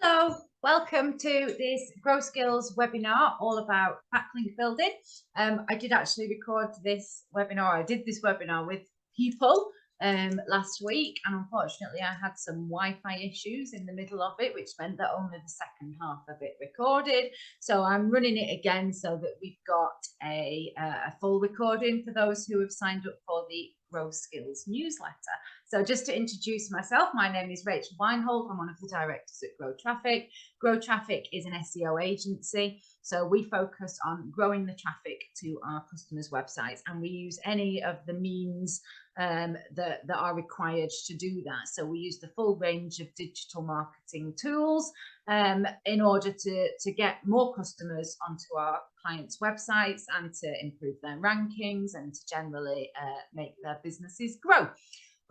Hello, welcome to this GrowSkills webinar all about backlink building. I did actually record this webinar. I did this webinar with people last week, and unfortunately I had some Wi-Fi issues in the middle of it, which meant that only the second half of it recorded. So I'm running it again so that we've got a full recording for those who have signed up for the GrowSkills newsletter. So just to introduce myself, my name is Rachel Weinhold. I'm one of the directors at Grow Traffic. Grow Traffic is an SEO agency. So we focus on growing the traffic to our customers' websites, and we use any of the means that are required to do that. So we use the full range of digital marketing tools in order to get more customers onto our clients' websites and to improve their rankings and to generally make their businesses grow.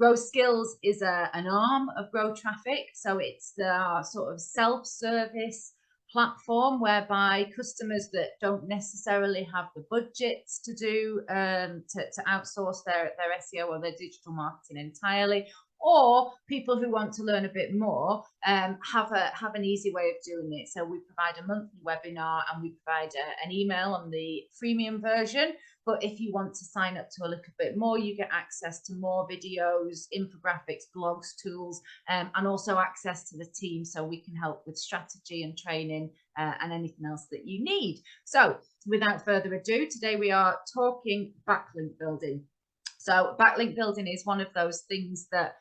GrowSkills is an arm of Grow Traffic, so it's the sort of self-service platform whereby customers that don't necessarily have the budgets to do to outsource their SEO or their digital marketing entirely, or people who want to learn a bit more have an easy way of doing it. So we provide a monthly webinar and we provide an email on the freemium version. But if you want to sign up to a little bit more, you get access to more videos, infographics, blogs, tools, and also access to the team, so we can help with strategy and training and anything else that you need. So without further ado, today we are talking backlink building. So backlink building is one of those things that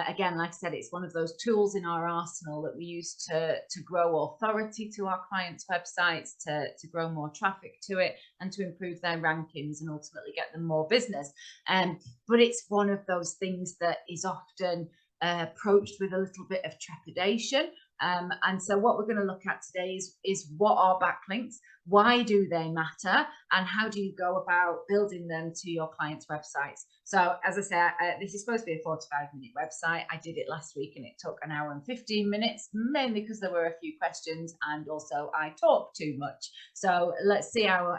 again, like I said, it's one of those tools in our arsenal that we use to grow authority to our clients' websites, to grow more traffic to it, and to improve their rankings and ultimately get them more business. But it's one of those things that is often approached with a little bit of trepidation. And so what we're going to look at today is what are backlinks, why do they matter, and how do you go about building them to your clients' websites. So as I said, this is supposed to be a 45-minute website. I did it last week and it took an hour and 15 minutes, mainly because there were a few questions and also I talked too much. So let's see how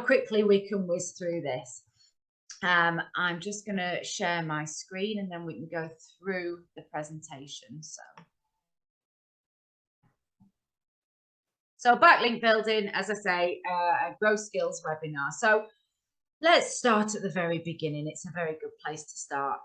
quickly we can whiz through this. I'm just going to share my screen and then we can go through the presentation. So backlink building, as I say, a GrowSkills webinar. So let's start at the very beginning. It's a very good place to start.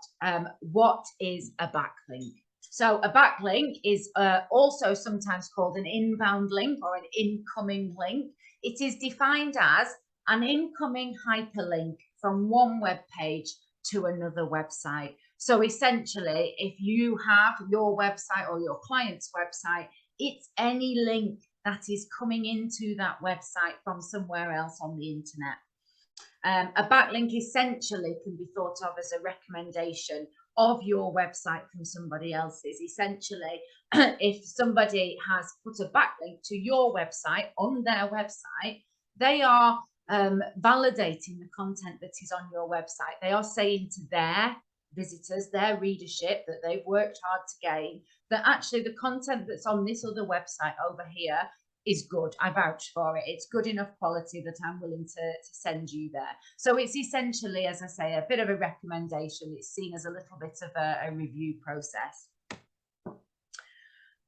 What is a backlink? So a backlink is also sometimes called an inbound link or an incoming link. It is defined as an incoming hyperlink from one web page to another website. So essentially, if you have your website or your client's website, it's any link that is coming into that website from somewhere else on the internet. A backlink essentially can be thought of as a recommendation of your website from somebody else's. Essentially, if somebody has put a backlink to your website on their website, they are validating the content that is on your website. They are saying to their visitors, their readership that they've worked hard to gain, that actually the content that's on this other website over here is good. I vouch for it. It's good enough quality that I'm willing to send you there. So it's essentially, as I say, a bit of a recommendation. It's seen as a little bit of a review process.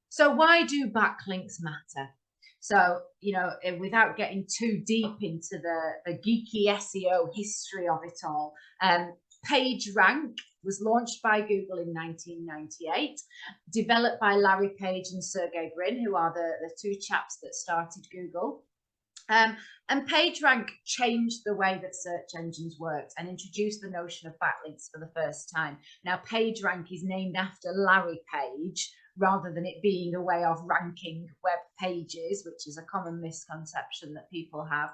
So why do backlinks matter? So, you know, without getting too deep into the geeky SEO history of it all, PageRank was launched by Google in 1998, developed by Larry Page and Sergey Brin, who are the two chaps that started Google. And PageRank changed the way that search engines worked and introduced the notion of backlinks for the first time. Now, PageRank is named after Larry Page, rather than it being a way of ranking web pages, which is a common misconception that people have.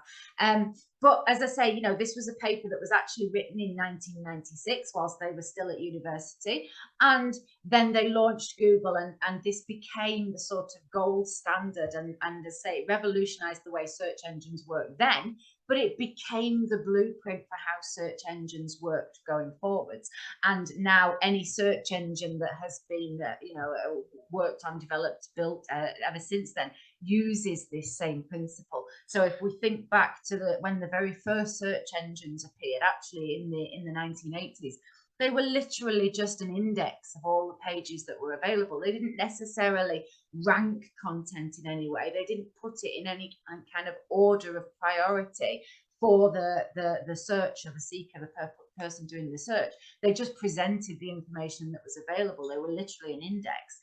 But as I say, you know, this was a paper that was actually written in 1996 whilst they were still at university. And then they launched Google and this became the sort of gold standard and as I say, it revolutionized the way search engines work then, but it became the blueprint for how search engines worked going forwards. And now any search engine that has been, you know, worked on, developed, built ever since then uses this same principle. So if we think back to when the very first search engines appeared, actually in the 1980s, they were literally just an index of all of pages that were available. They didn't necessarily rank content in any way. They didn't put it in any kind of order of priority for the search or the seeker, the person doing the search. They just presented the information that was available. They were literally an index.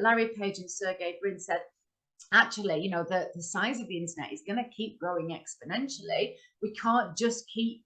Larry Page and Sergey Brin said, actually, you know, the size of the internet is going to keep growing exponentially. We can't just keep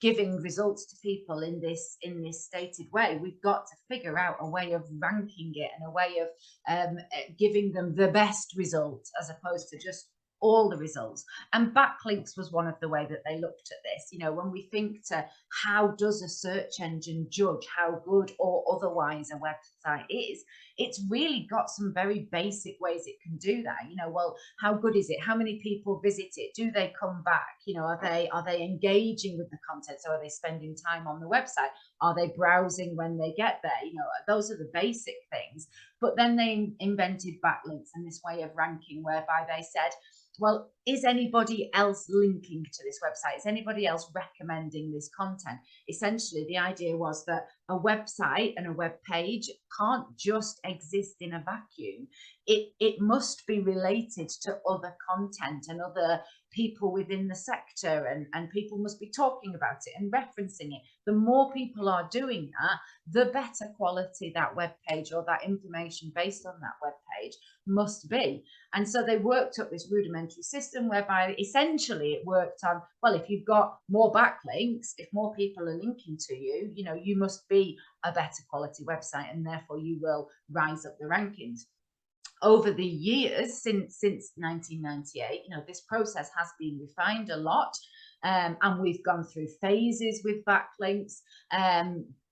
giving results to people in this stated way. We've got to figure out a way of ranking it and a way of giving them the best result as opposed to just all the results. And backlinks was one of the way that they looked at this. You know, when we think to how does a search engine judge how good or otherwise a website is, it's really got some very basic ways it can do that. You know, well, how good is it? How many people visit it? Do they come back? You know, are they engaging with the content? So are they spending time on the website? Are they browsing when they get there? You know, those are the basic things. But then they invented backlinks and this way of ranking whereby they said, well, is anybody else linking to this website? Is anybody else recommending this content? Essentially, the idea was that a website and a web page can't just exist in a vacuum. It must be related to other content and other people within the sector, and people must be talking about it and referencing it. The more people are doing that, the better quality that web page or that information based on that web page must be. And so they worked up this rudimentary system whereby essentially it worked on, well, if you've got more backlinks, if more people are linking to you, you know, you must be a better quality website and therefore you will rise up the rankings. Over the years, since 1998, you know, this process has been refined a lot, and we've gone through phases with backlinks.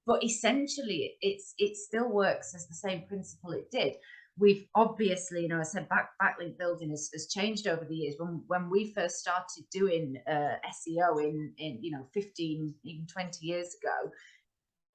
But essentially, it still works as the same principle it did. We've obviously, you know, I said backlink building has changed over the years. When we first started doing SEO in you know 15, even 20 years ago,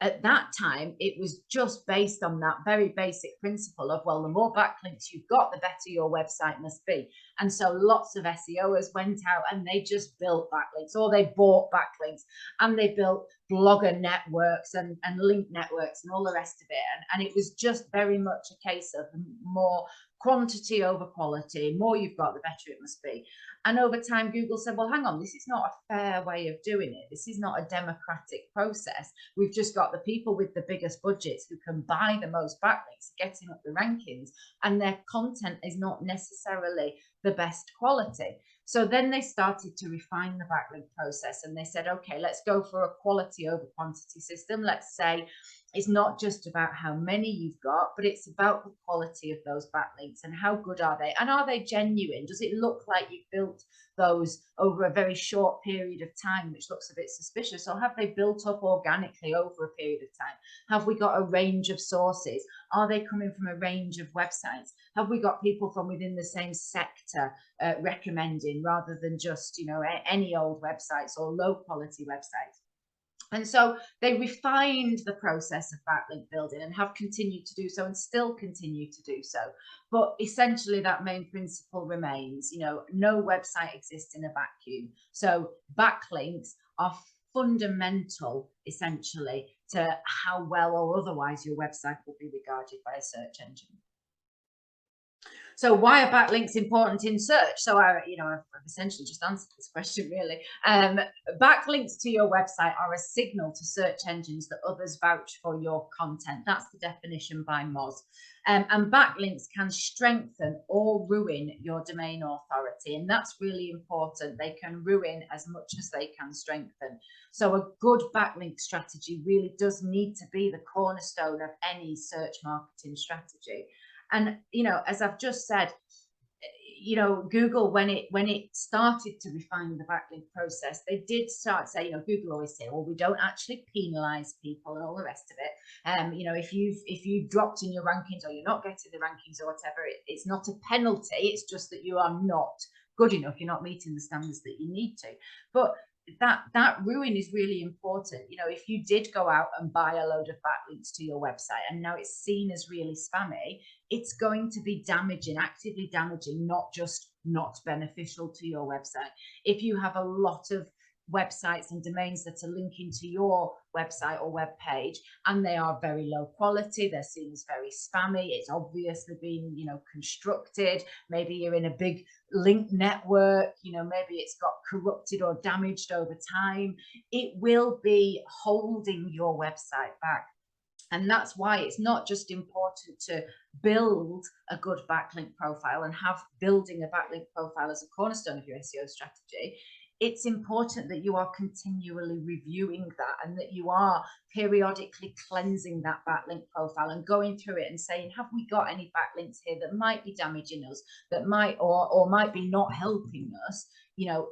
at that time, it was just based on that very basic principle of, well, the more backlinks you've got, the better your website must be. And so lots of SEOs went out and they just built backlinks, or they bought backlinks, and they built blogger networks and link networks and all the rest of it. And it was just very much a case of more quantity over quality. More you've got, the better it must be. And over time, Google said, well, hang on, this is not a fair way of doing it. This is not a democratic process. We've just got the people with the biggest budgets who can buy the most backlinks, getting up the rankings, and their content is not necessarily the best quality. So then they started to refine the backlink process and they said, okay, let's go for a quality over quantity system. Let's say it's not just about how many you've got, but it's about the quality of those backlinks and how good are they? And are they genuine? Does it look like you've built those over a very short period of time, which looks a bit suspicious? Or have they built up organically over a period of time? Have we got a range of sources? Are they coming from a range of websites? Have we got people from within the same sector recommending, rather than just, you know, any old websites or low quality websites? And so they refined the process of backlink building and have continued to do so and still continue to do so. But essentially that main principle remains, you know, no website exists in a vacuum. So backlinks are fundamental, essentially, to how well or otherwise your website will be regarded by a search engine. So why are backlinks important in search? So I've essentially just answered this question, really. Backlinks to your website are a signal to search engines that others vouch for your content. That's the definition by Moz. And backlinks can strengthen or ruin your domain authority. And that's really important. They can ruin as much as they can strengthen. So a good backlink strategy really does need to be the cornerstone of any search marketing strategy. And, you know, as I've just said, you know, Google, when it started to refine the backlink process, they did start say, you know, Google always say, well, we don't actually penalize people and all the rest of it. You know, if you've dropped in your rankings or you're not getting the rankings or whatever, it's not a penalty. It's just that you are not good enough. You're not meeting the standards that you need to. But that ruin is really important. You know, if you did go out and buy a load of backlinks to your website and now it's seen as really spammy, it's going to be damaging, actively damaging, not just not beneficial to your website. If you have a lot of websites and domains that are linking to your website or web page, and they are very low quality. They're seen as very spammy. It's obviously been, constructed. Maybe you're in a big link network, maybe it's got corrupted or damaged over time. It will be holding your website back. And that's why it's not just important to build a good backlink profile and have building a backlink profile as a cornerstone of your SEO strategy. It's important that you are continually reviewing that, and that you are periodically cleansing that backlink profile and going through it and saying, have we got any backlinks here that might be damaging us, that might or might be not helping us?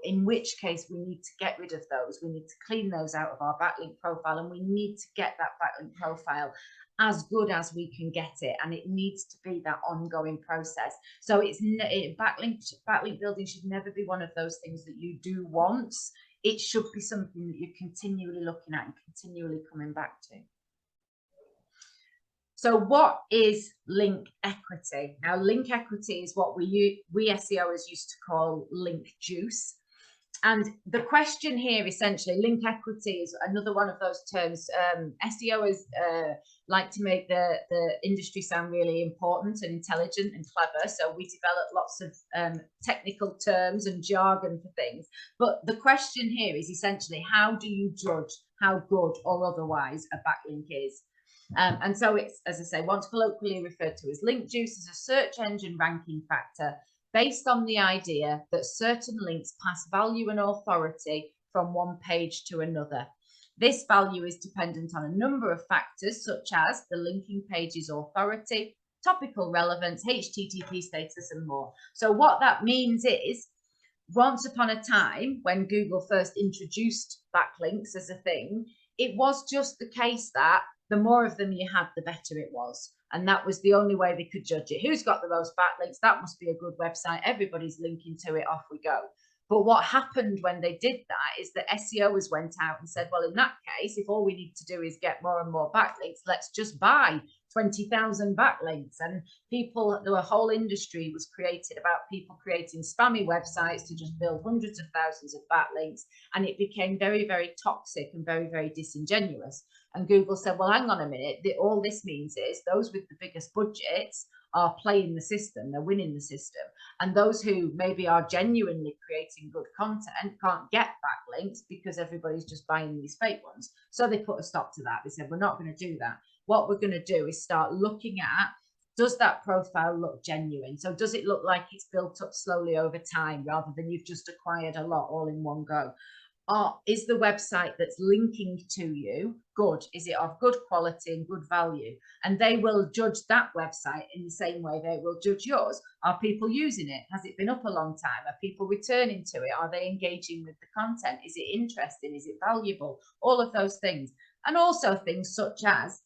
In which case we need to get rid of those. We need to clean those out of our backlink profile, and we need to get that backlink profile as good as we can get it, and it needs to be that ongoing process. So backlink building should never be one of those things that you do once. It should be something that you're continually looking at and continually coming back to. So what is link equity? Now, link equity is what we SEOers used to call link juice. And the question here, essentially, link equity is another one of those terms. SEOers like to make the industry sound really important and intelligent and clever. So we develop lots of technical terms and jargon for things. But the question here is essentially, how do you judge how good or otherwise a backlink is? And so it's, as I say, what's colloquially referred to as link juice, is a search engine ranking factor based on the idea that certain links pass value and authority from one page to another. This value is dependent on a number of factors, such as the linking page's authority, topical relevance, HTTP status, and more. So what that means is, once upon a time, when Google first introduced backlinks as a thing, it was just the case that the more of them you had, the better it was. And that was the only way they could judge it. Who's got the most backlinks? That must be a good website. Everybody's linking to it. Off we go. But what happened when they did that is that SEOs went out and said, well, in that case, if all we need to do is get more and more backlinks, let's just buy 20,000 backlinks. And the whole industry was created about people creating spammy websites to just build hundreds of thousands of backlinks. And it became very, very toxic and very, very disingenuous. And Google said, well, hang on a minute. All this means is those with the biggest budgets are playing the system, they're winning the system. And those who maybe are genuinely creating good content can't get backlinks because everybody's just buying these fake ones. So they put a stop to that. They said, we're not going to do that. What we're going to do is start looking at, does that profile look genuine? So does it look like it's built up slowly over time rather than you've just acquired a lot all in one go? Or is the website that's linking to you good? Is it of good quality and good value? And they will judge that website in the same way they will judge yours. Are people using it? Has it been up a long time? Are people returning to it? Are they engaging with the content? Is it interesting? Is it valuable? All of those things. And also things such as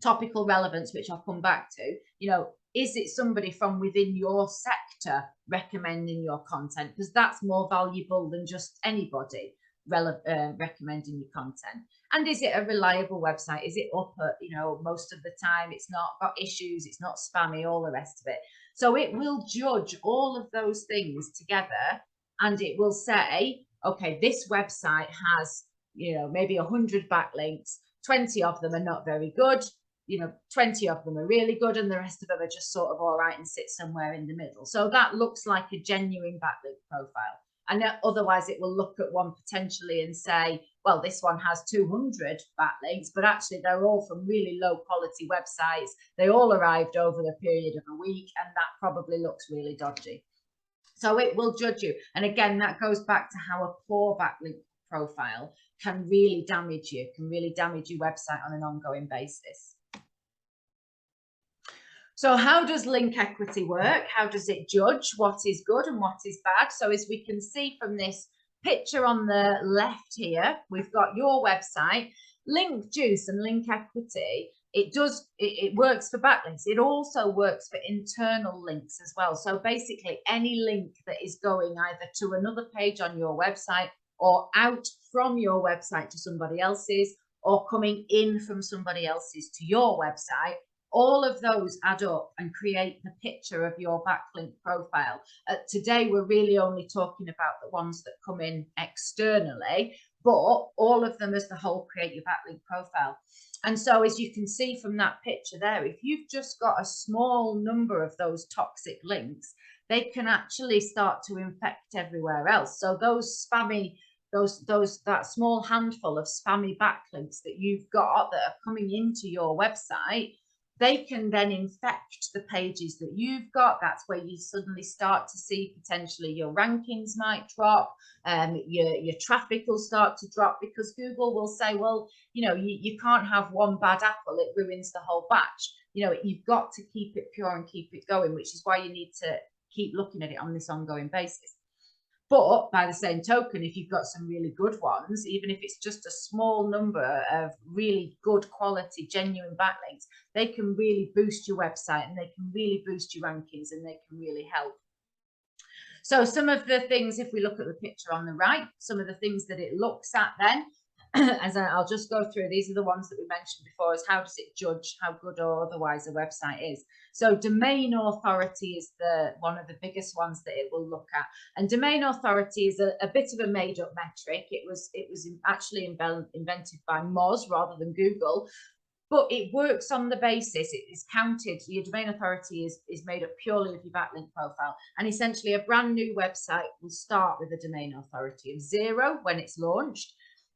topical relevance, which I'll come back to. Is it somebody from within your sector recommending your content? Because that's more valuable than just anybody recommending your content. And is it a reliable website? Is it up at, most of the time? It's not got issues, it's not spammy, all the rest of it. So it will judge all of those things together, and it will say, okay, this website has, maybe 100 backlinks, 20 of them are not very good, 20 of them are really good, and the rest of them are just sort of all right and sit somewhere in the middle. So that looks like a genuine backlink profile. And otherwise it will look at one potentially and say, well, this one has 200 backlinks, but actually they're all from really low quality websites. They all arrived over the period of a week, and that probably looks really dodgy. So it will judge you. And again, that goes back to how a poor backlink profile can really damage you, can really damage your website on an ongoing basis. So how does link equity work? How does it judge what is good and what is bad? So as we can see from this picture on the left here, we've got your website. Link juice and link equity, it works for backlinks. It also works for internal links as well. So basically any link that is going either to another page on your website or out from your website to somebody else's, or coming in from somebody else's to your website, All of those add up and create the picture of your backlink profile. Today, we're really only talking about the ones that come in externally, but all of them as the whole create your backlink profile. And so, as you can see from that picture there, if you've just got a small number of those toxic links, they can actually start to infect everywhere else. So those spammy, that small handful of spammy backlinks that you've got that are coming into your website, they can then infect the pages that you've got. That's where you suddenly start to see potentially your rankings might drop, your traffic will start to drop, because Google will say, well, you know, you can't have one bad apple, it ruins the whole batch. You know, you've got to keep it pure and keep it going, which is why you need to keep looking at it on this ongoing basis. But by the same token, if you've got some really good ones, even if it's just a small number of really good quality, genuine backlinks, they can really boost your website and they can really boost your rankings and they can really help. So some of the things, if we look at the picture on the right, some of the things that it looks at then, as I'll just go through, these are the ones that we mentioned before, is how does it judge how good or otherwise a website is. So domain authority is one of the biggest ones that it will look at. And domain authority is a bit of a made up metric. It was actually invented by Moz rather than Google, but it works on the basis, it is counted, your domain authority is made up purely of your backlink profile. And essentially a brand new website will start with a domain authority of 0 when it's launched.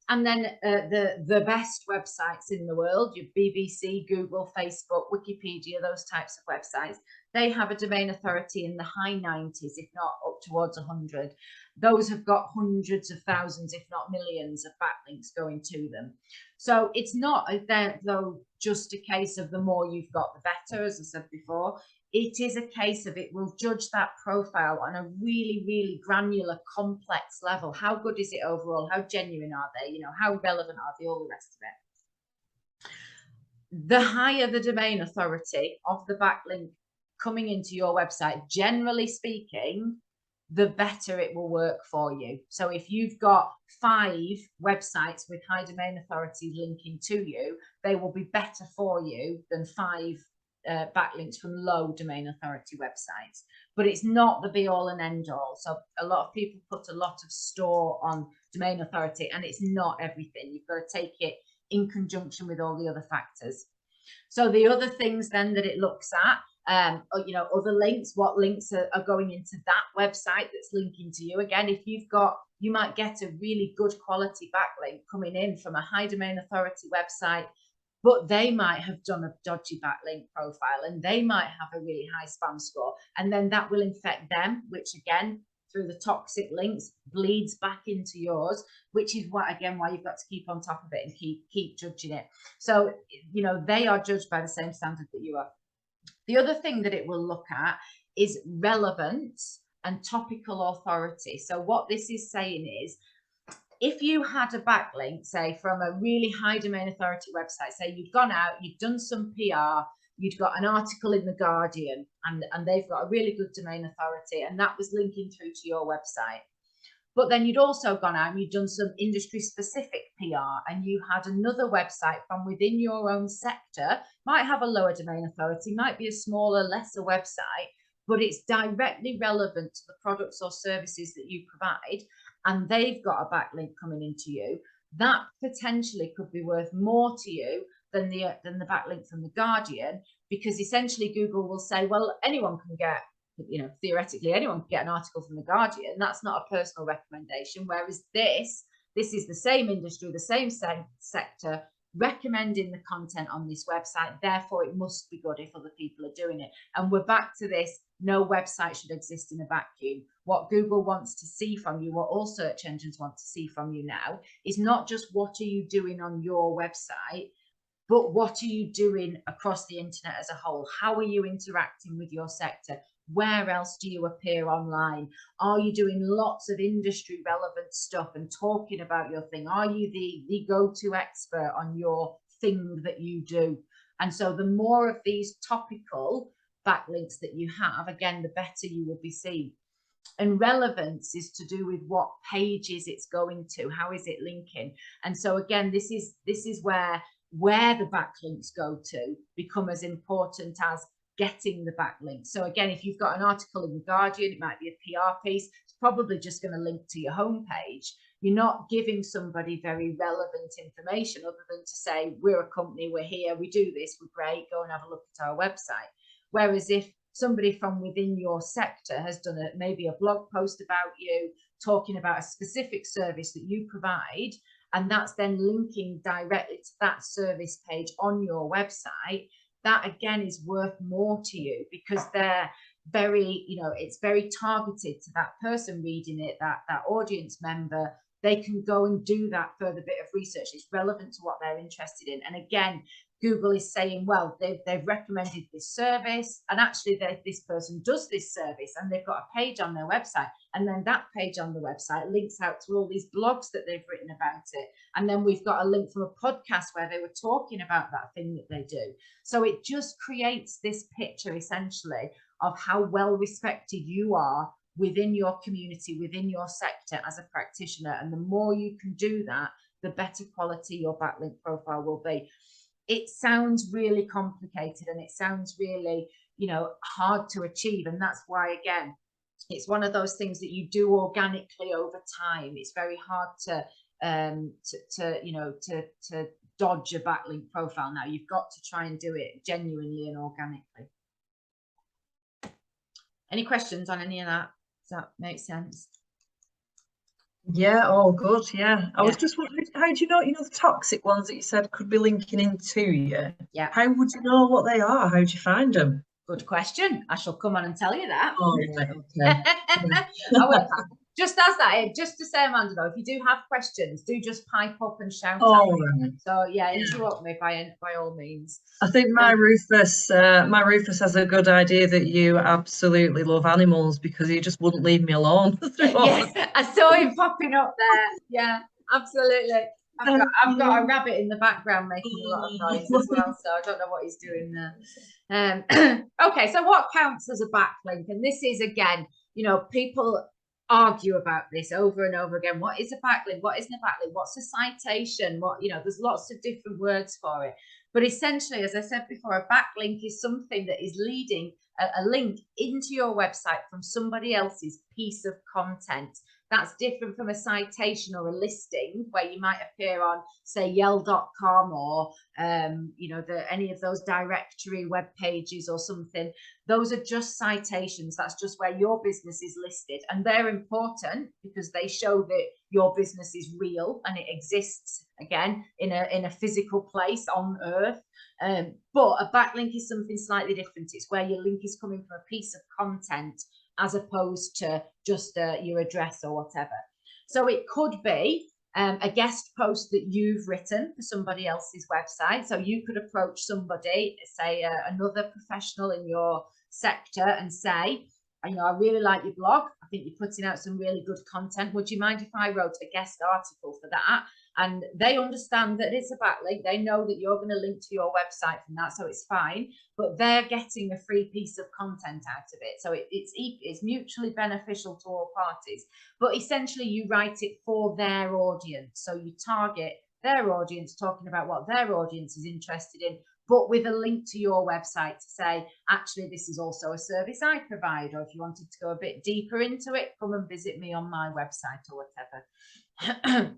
And then the best websites in the world, your BBC, Google, Facebook, Wikipedia, those types of websites, they have a domain authority in the high 90s, if not up towards 100. Those have got hundreds of thousands, if not millions, of backlinks going to them. So it's not, though, just a case of the more you've got, the better, as I said before. It is a case of, it will judge that profile on a really, really granular, complex level. How good is it overall? How genuine are they? You know, how relevant are they? All the rest of it. The higher the domain authority of the backlink coming into your website, generally speaking, the better it will work for you. So if you've got 5 websites with high domain authority linking to you, they will be better for you than 5 backlinks from low domain authority websites. But it's not the be all and end all. So a lot of people put a lot of store on domain authority, and it's not everything. You've got to take it in conjunction with all the other factors. So the other things then that it looks at, you know, other links, what links are going into that website that's linking to you. Again, if you've got, you might get a really good quality backlink coming in from a high domain authority website, but they might have done a dodgy backlink profile and they might have a really high spam score. And then that will infect them, which again, through the toxic links, bleeds back into yours, which is why you've got to keep on top of it and keep judging it. So, you know, they are judged by the same standard that you are. The other thing that it will look at is relevance and topical authority. So what this is saying is, if you had a backlink, say, from a really high domain authority website, say you've gone out, you've done some PR, you'd got an article in The Guardian, and they've got a really good domain authority, and that was linking through to your website. But then you'd also gone out and you'd done some industry specific PR, and you had another website from within your own sector, might have a lower domain authority, might be a smaller, lesser website, but it's directly relevant to the products or services that you provide, and they've got a backlink coming into you. That potentially could be worth more to you than the backlink from The Guardian, because essentially Google will say, well, anyone can get, you know, theoretically anyone can get an article from The Guardian. That's not a personal recommendation. Whereas this is the same industry, the same sector, recommending the content on this website. Therefore, it must be good if other people are doing it. And we're back to this. No website should exist in a vacuum. What Google wants to see from you, what all search engines want to see from you now, is not just what are you doing on your website, but what are you doing across the internet as a whole? How are you interacting with your sector? Where else do you appear online? Are you doing lots of industry relevant stuff and talking about your thing? Are you the go-to expert on your thing that you do? And so the more of these topical backlinks that you have, again, the better you will be seen. And relevance is to do with what pages it's going to, how is it linking? And so again, this is where where the backlinks go to become as important as getting the backlink. So again, if you've got an article in the Guardian, it might be a PR piece, it's probably just going to link to your homepage. You're not giving somebody very relevant information other than to say, we're a company, we're here, we do this, we're great, go and have a look at our website. Whereas if somebody from within your sector has done maybe a blog post about you, talking about a specific service that you provide, and that's then linking directly to that service page on your website, that again is worth more to you, because they're very, it's very targeted to that person reading it, that audience member. They can go and do that further bit of research. It's relevant to what they're interested in. And again, Google is saying, well, they've recommended this service, and actually this person does this service, and they've got a page on their website, and then that page on the website links out to all these blogs that they've written about it, and then we've got a link from a podcast where they were talking about that thing that they do. So it just creates this picture essentially of how well respected you are within your community, within your sector as a practitioner. And the more you can do that, the better quality your backlink profile will be. It sounds really complicated, and it sounds really, hard to achieve. And that's why, again, it's one of those things that you do organically over time. It's very hard to dodge a backlink profile now. You've got to try and do it genuinely and organically. Any questions on any of that? Does that make sense? Yeah, all good. Yeah, I was just wondering, how do you know, the toxic ones that you said could be linking into you? Yeah. How would you know what they are? How do you find them? Good question. I shall come on and tell you that. Oh, right, okay. Just as that, just to say, Amanda, though, if you do have questions, do just pipe up and shout at me. Right. So interrupt me by all means. I think my Rufus has a good idea that you absolutely love animals, because he just wouldn't leave me alone. Yes, I saw him popping up there. Yeah, absolutely. I've got a rabbit in the background making a lot of noise as well, so I don't know what he's doing there. Okay, so what counts as a backlink? And this is, again, people argue about this over and over again. What is a backlink? What isn't a backlink? What's a citation? There's lots of different words for it. But essentially, as I said before, a backlink is something that is leading a link into your website from somebody else's piece of content. That's different from a citation or a listing where you might appear on, say, yell.com or, any of those directory web pages or something. Those are just citations. That's just where your business is listed. And they're important because they show that your business is real and it exists, again, in a physical place on earth. But a backlink is something slightly different. It's where your link is coming from a piece of content as opposed to just your address or whatever. So it could be a guest post that you've written for somebody else's website. So you could approach somebody, say another professional in your sector, and say, I really like your blog. I think you're putting out some really good content. Would you mind if I wrote a guest article for that? And they understand that it's a backlink. They know that you're going to link to your website from that, so it's fine. But they're getting a free piece of content out of it. So it's mutually beneficial to all parties. But essentially, you write it for their audience. So you target their audience, talking about what their audience is interested in, but with a link to your website to say, actually, this is also a service I provide. Or if you wanted to go a bit deeper into it, come and visit me on my website or whatever.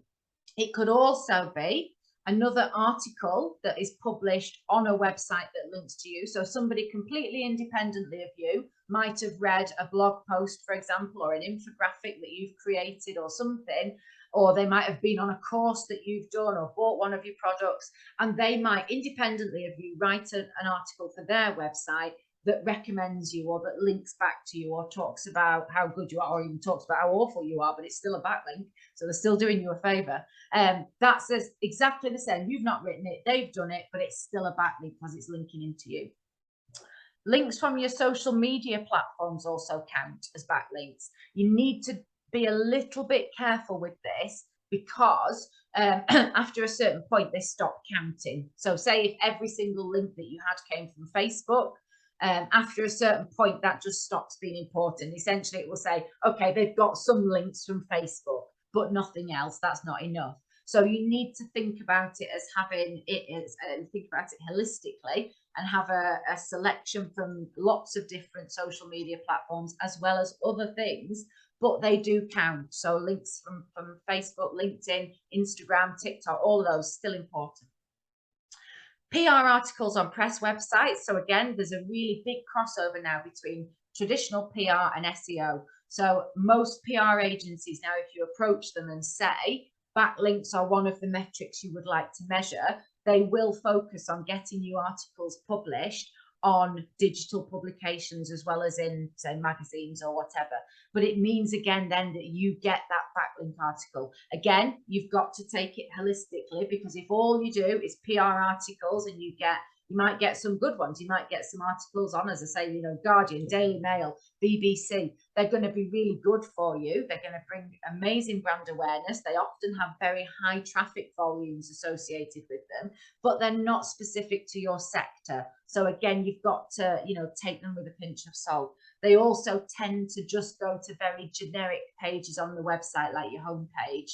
It could also be another article that is published on a website that links to you. So somebody completely independently of you might have read a blog post, for example, or an infographic that you've created or something, or they might have been on a course that you've done or bought one of your products, and they might independently of you write an article for their website that recommends you or that links back to you or talks about how good you are, or even talks about how awful you are, but it's still a backlink. So they're still doing you a favor. That says exactly the same. You've not written it, they've done it, but it's still a backlink because it's linking into you. Links from your social media platforms also count as backlinks. You need to be a little bit careful with this because after a certain point, they stop counting. So say if every single link that you had came from Facebook, after a certain point, that just stops being important. Essentially, it will say, okay, they've got some links from Facebook, but nothing else. That's not enough. So you need to think about it as having it as, think about it holistically, and have a selection from lots of different social media platforms as well as other things, but they do count. So links from Facebook, LinkedIn, Instagram, TikTok, all of those still important. PR articles on press websites. So again, there's a really big crossover now between traditional PR and SEO. So most PR agencies now, if you approach them and say backlinks are one of the metrics you would like to measure, they will focus on getting you articles published on digital publications as well as in, say, magazines or whatever. But it means again then that you get that backlink article. Again, you've got to take it holistically, because if all you do is PR articles, and you might get some good ones, you might get some articles on, as I say, you know, Guardian, Daily Mail, BBC, they're going to be really good for you. They're going to bring amazing brand awareness. They often have very high traffic volumes associated with them, but they're not specific to your sector. So again, you've got to, you know, take them with a pinch of salt. They also tend to just go to very generic pages on the website, like your homepage,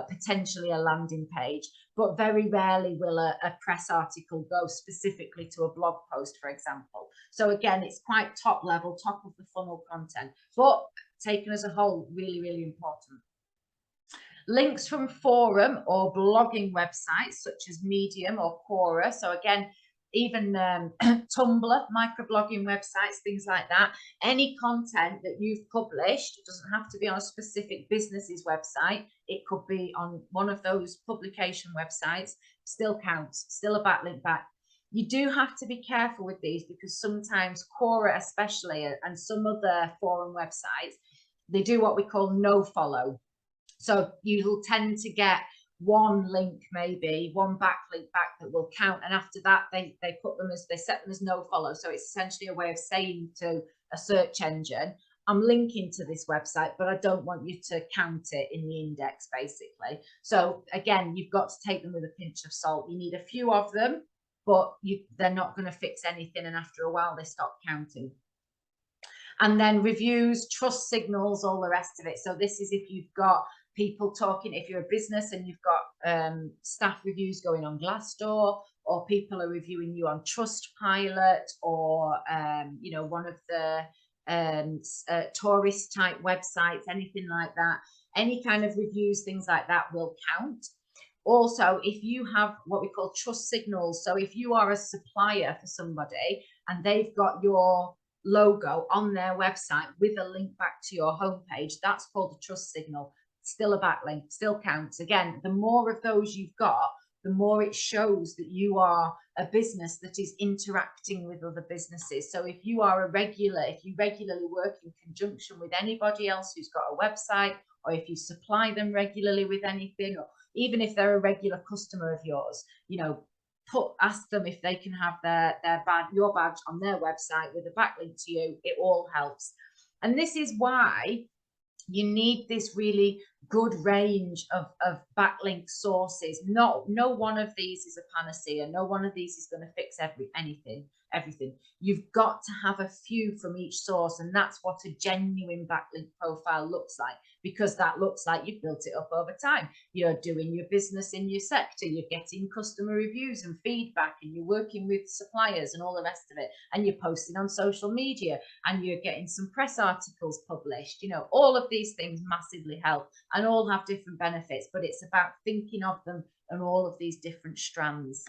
potentially a landing page, but very rarely will a press article go specifically to a blog post, for example. So again, it's quite top level, top of the funnel content, but taken as a whole, really, really important. Links from forum or blogging websites such as Medium or Quora. So again, even Tumblr, microblogging websites, things like that. Any content that you've published, it doesn't have to be on a specific business's website. It could be on one of those publication websites, still counts, still a backlink back. You do have to be careful with these, because sometimes Quora especially, and some other forum websites, they do what we call no follow. So you'll tend to get one link, maybe one backlink back that will count, and after that they set them as no follow. So it's essentially a way of saying to a search engine, I'm linking to this website, but I don't want you to count it in the index, basically. So again, you've got to take them with a pinch of salt. You need a few of them, but they're not going to fix anything, and after a while they stop counting. And then reviews, trust signals, all the rest of it. So this is if you've got people talking, if you're a business and you've got staff reviews going on Glassdoor, or people are reviewing you on Trustpilot, or you know, one of the tourist type websites, anything like that, any kind of reviews, things like that will count. Also, if you have what we call trust signals, so if you are a supplier for somebody and they've got your logo on their website with a link back to your homepage, that's called a trust signal. Still a backlink, still counts. Again, the more of those you've got, the more it shows that you are a business that is interacting with other businesses. So if you are if you regularly work in conjunction with anybody else who's got a website, or if you supply them regularly with anything, or even if they're a regular customer of yours, you know, ask them if they can have your badge on their website with a backlink to you. It all helps. And this is why you need this really good range of backlink sources. No one of these is a panacea. No one of these is going to fix everything. You've got to have a few from each source, and that's what a genuine backlink profile looks like, because that looks like you've built it up over time. You're doing your business in your sector, you're getting customer reviews and feedback, and you're working with suppliers and all the rest of it, and you're posting on social media, and you're getting some press articles published. You know, all of these things massively help, and all have different benefits, but it's about thinking of them and all of these different strands.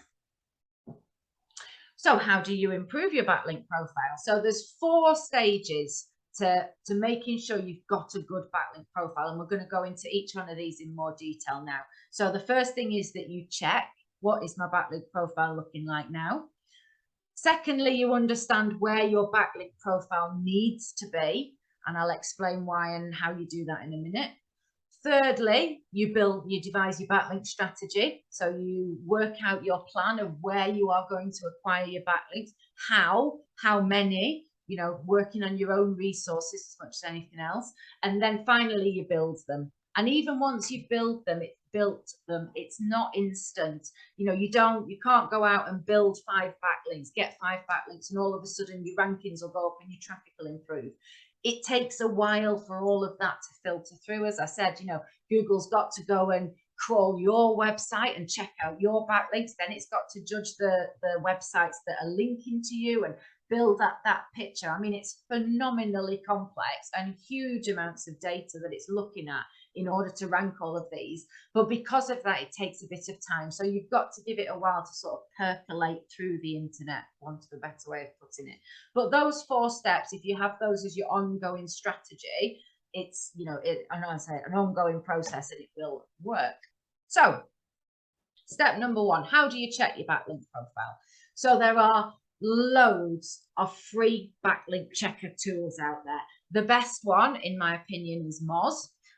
So how do you improve your backlink profile? So there's 4 stages to making sure you've got a good backlink profile, and we're going to go into each one of these in more detail now. So the first thing is that you check, what is my backlink profile looking like now? Secondly, you understand where your backlink profile needs to be, and I'll explain why and how you do that in a minute. Thirdly, you devise your backlink strategy. So you work out your plan of where you are going to acquire your backlinks, how many, you know, working on your own resources as much as anything else. And then finally, you build them. And even once you've built them, it's not instant. You know, you can't go out and build 5 backlinks, get 5 backlinks, and all of a sudden your rankings will go up and your traffic will improve. It takes a while for all of that to filter through. As I said, you know, Google's got to go and crawl your website and check out your backlinks. Then it's got to judge the websites that are linking to you and build that picture. I mean, it's phenomenally complex and huge amounts of data that it's looking at in order to rank all of these. But because of that, it takes a bit of time. So you've got to give it a while to sort of percolate through the internet, for want of a better way of putting it. But those 4 steps, if you have those as your ongoing strategy, it's, you know, I know I say an ongoing process and it will work. So step number 1, how do you check your backlink profile? So there are loads of free backlink checker tools out there. The best one, in my opinion, is Moz,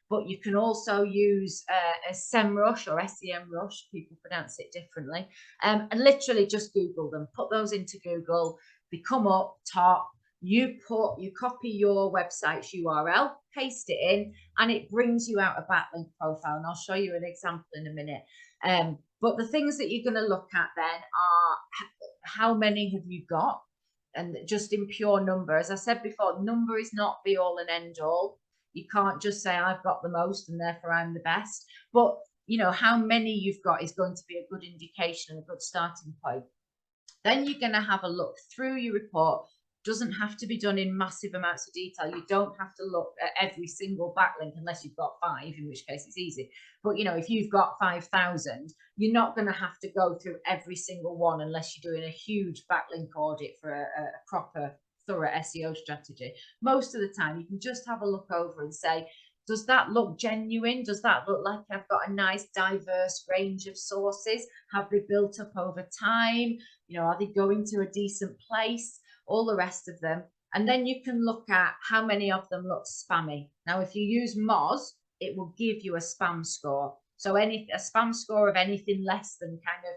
but you can also use a SEMrush or SEMrush, people pronounce it differently, and literally just Google them, put those into Google, they come up top, you copy your website's URL, paste it in, and it brings you out a backlink profile, and I'll show you an example in a minute. But the things that you're going to look at then are how many have you got, and just in pure number. As I said before, number is not be all and end all. You can't just say I've got the most and therefore I'm the best. But you know, how many you've got is going to be a good indication and a good starting point. Then you're going to have a look through your report. Doesn't have to be done in massive amounts of detail. You don't have to look at every single backlink unless you've got 5, in which case it's easy. But you know, if you've got 5,000, you're not going to have to go through every single one unless you're doing a huge backlink audit for a proper, thorough SEO strategy. Most of the time, you can just have a look over and say, does that look genuine? Does that look like I've got a nice diverse range of sources? Have they built up over time? You know, are they going to a decent place? All the rest of them. And then you can look at how many of them look spammy. Now, if you use Moz, it will give you a spam score. So a spam score of anything less than kind of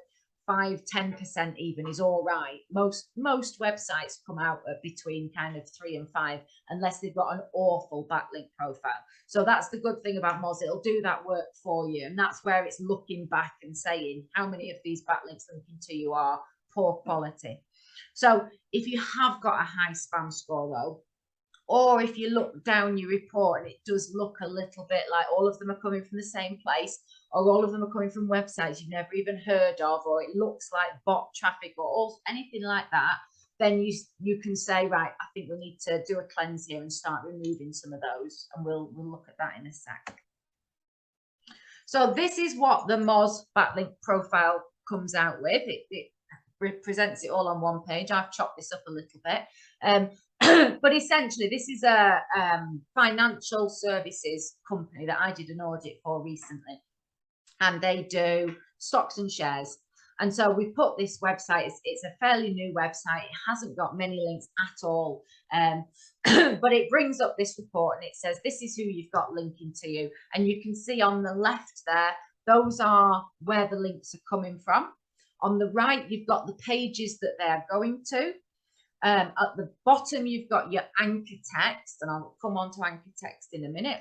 5–10% even is all right. Most websites come out at between kind of 3 and 5 unless they've got an awful backlink profile. So that's the good thing about Moz. It'll do that work for you. And that's where it's looking back and saying how many of these backlinks linking to you are poor quality. So if you have got a high spam score though, or if you look down your report and it does look a little bit like all of them are coming from the same place, or all of them are coming from websites you've never even heard of, or it looks like bot traffic or anything like that, then you can say, right, I think we need to do a cleanse here and start removing some of those, and we'll look at that in a sec. So this is what the Moz backlink profile comes out with. It presents it all on one page. I've chopped this up a little bit, but essentially this is a financial services company that I did an audit for recently, and they do stocks and shares. And so we put this website, it's a fairly new website, it hasn't got many links at all, but it brings up this report and it says this is who you've got linking to you, and you can see on the left there, those are where the links are coming from. On the right, you've got the pages that they're going to. At the bottom, you've got your anchor text, and I'll come on to anchor text in a minute.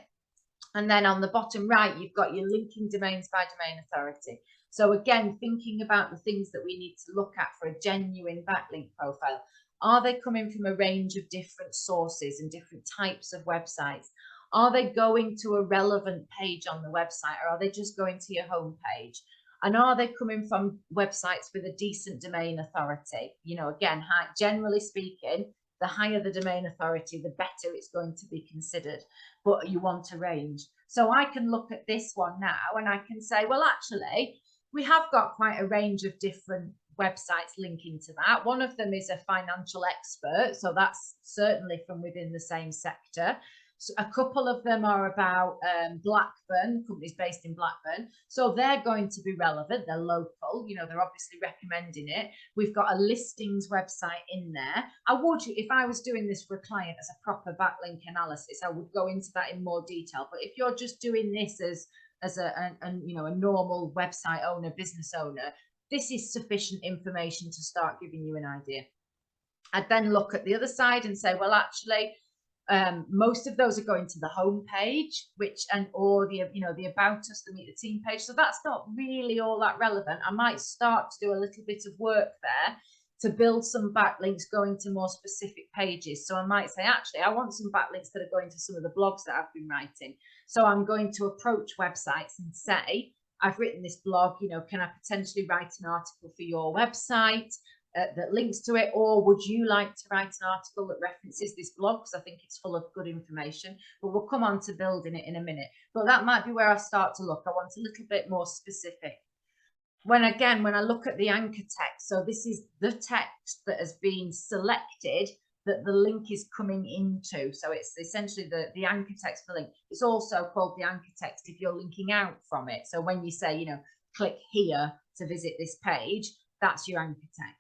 And then on the bottom right, you've got your linking domains by domain authority. So again, thinking about the things that we need to look at for a genuine backlink profile. Are they coming from a range of different sources and different types of websites? Are they going to a relevant page on the website, or are they just going to your home page? And are they coming from websites with a decent domain authority? You know, again, generally speaking, the higher the domain authority, the better it's going to be considered, but you want a range. So I can look at this one now and I can say, well, actually, we have got quite a range of different websites linking to that. One of them is a financial expert, so that's certainly from within the same sector. So a couple of them are about Blackburn, companies based in Blackburn. So they're going to be relevant. They're local. You know, they're obviously recommending it. We've got a listings website in there. I would, if I was doing this for a client as a proper backlink analysis, I would go into that in more detail. But if you're just doing this as a normal website owner, business owner, this is sufficient information to start giving you an idea. I'd then look at the other side and say, well, actually, most of those are going to the home page, or the about us, the meet the team page. So that's not really all that relevant. I might start to do a little bit of work there to build some backlinks going to more specific pages. So I might say, actually, I want some backlinks that are going to some of the blogs that I've been writing. So I'm going to approach websites and say, I've written this blog, you know, can I potentially write an article for your website that links to it, or would you like to write an article that references this blog, because I think it's full of good information. But we'll come on to building it in a minute. But that might be where I start to look. I want a little bit more specific. When I look at the anchor text, so this is the text that has been selected that the link is coming into. So it's essentially the anchor text for the link. It's also called the anchor text if you're linking out from it. So when you say, you know, click here to visit this page, that's your anchor text.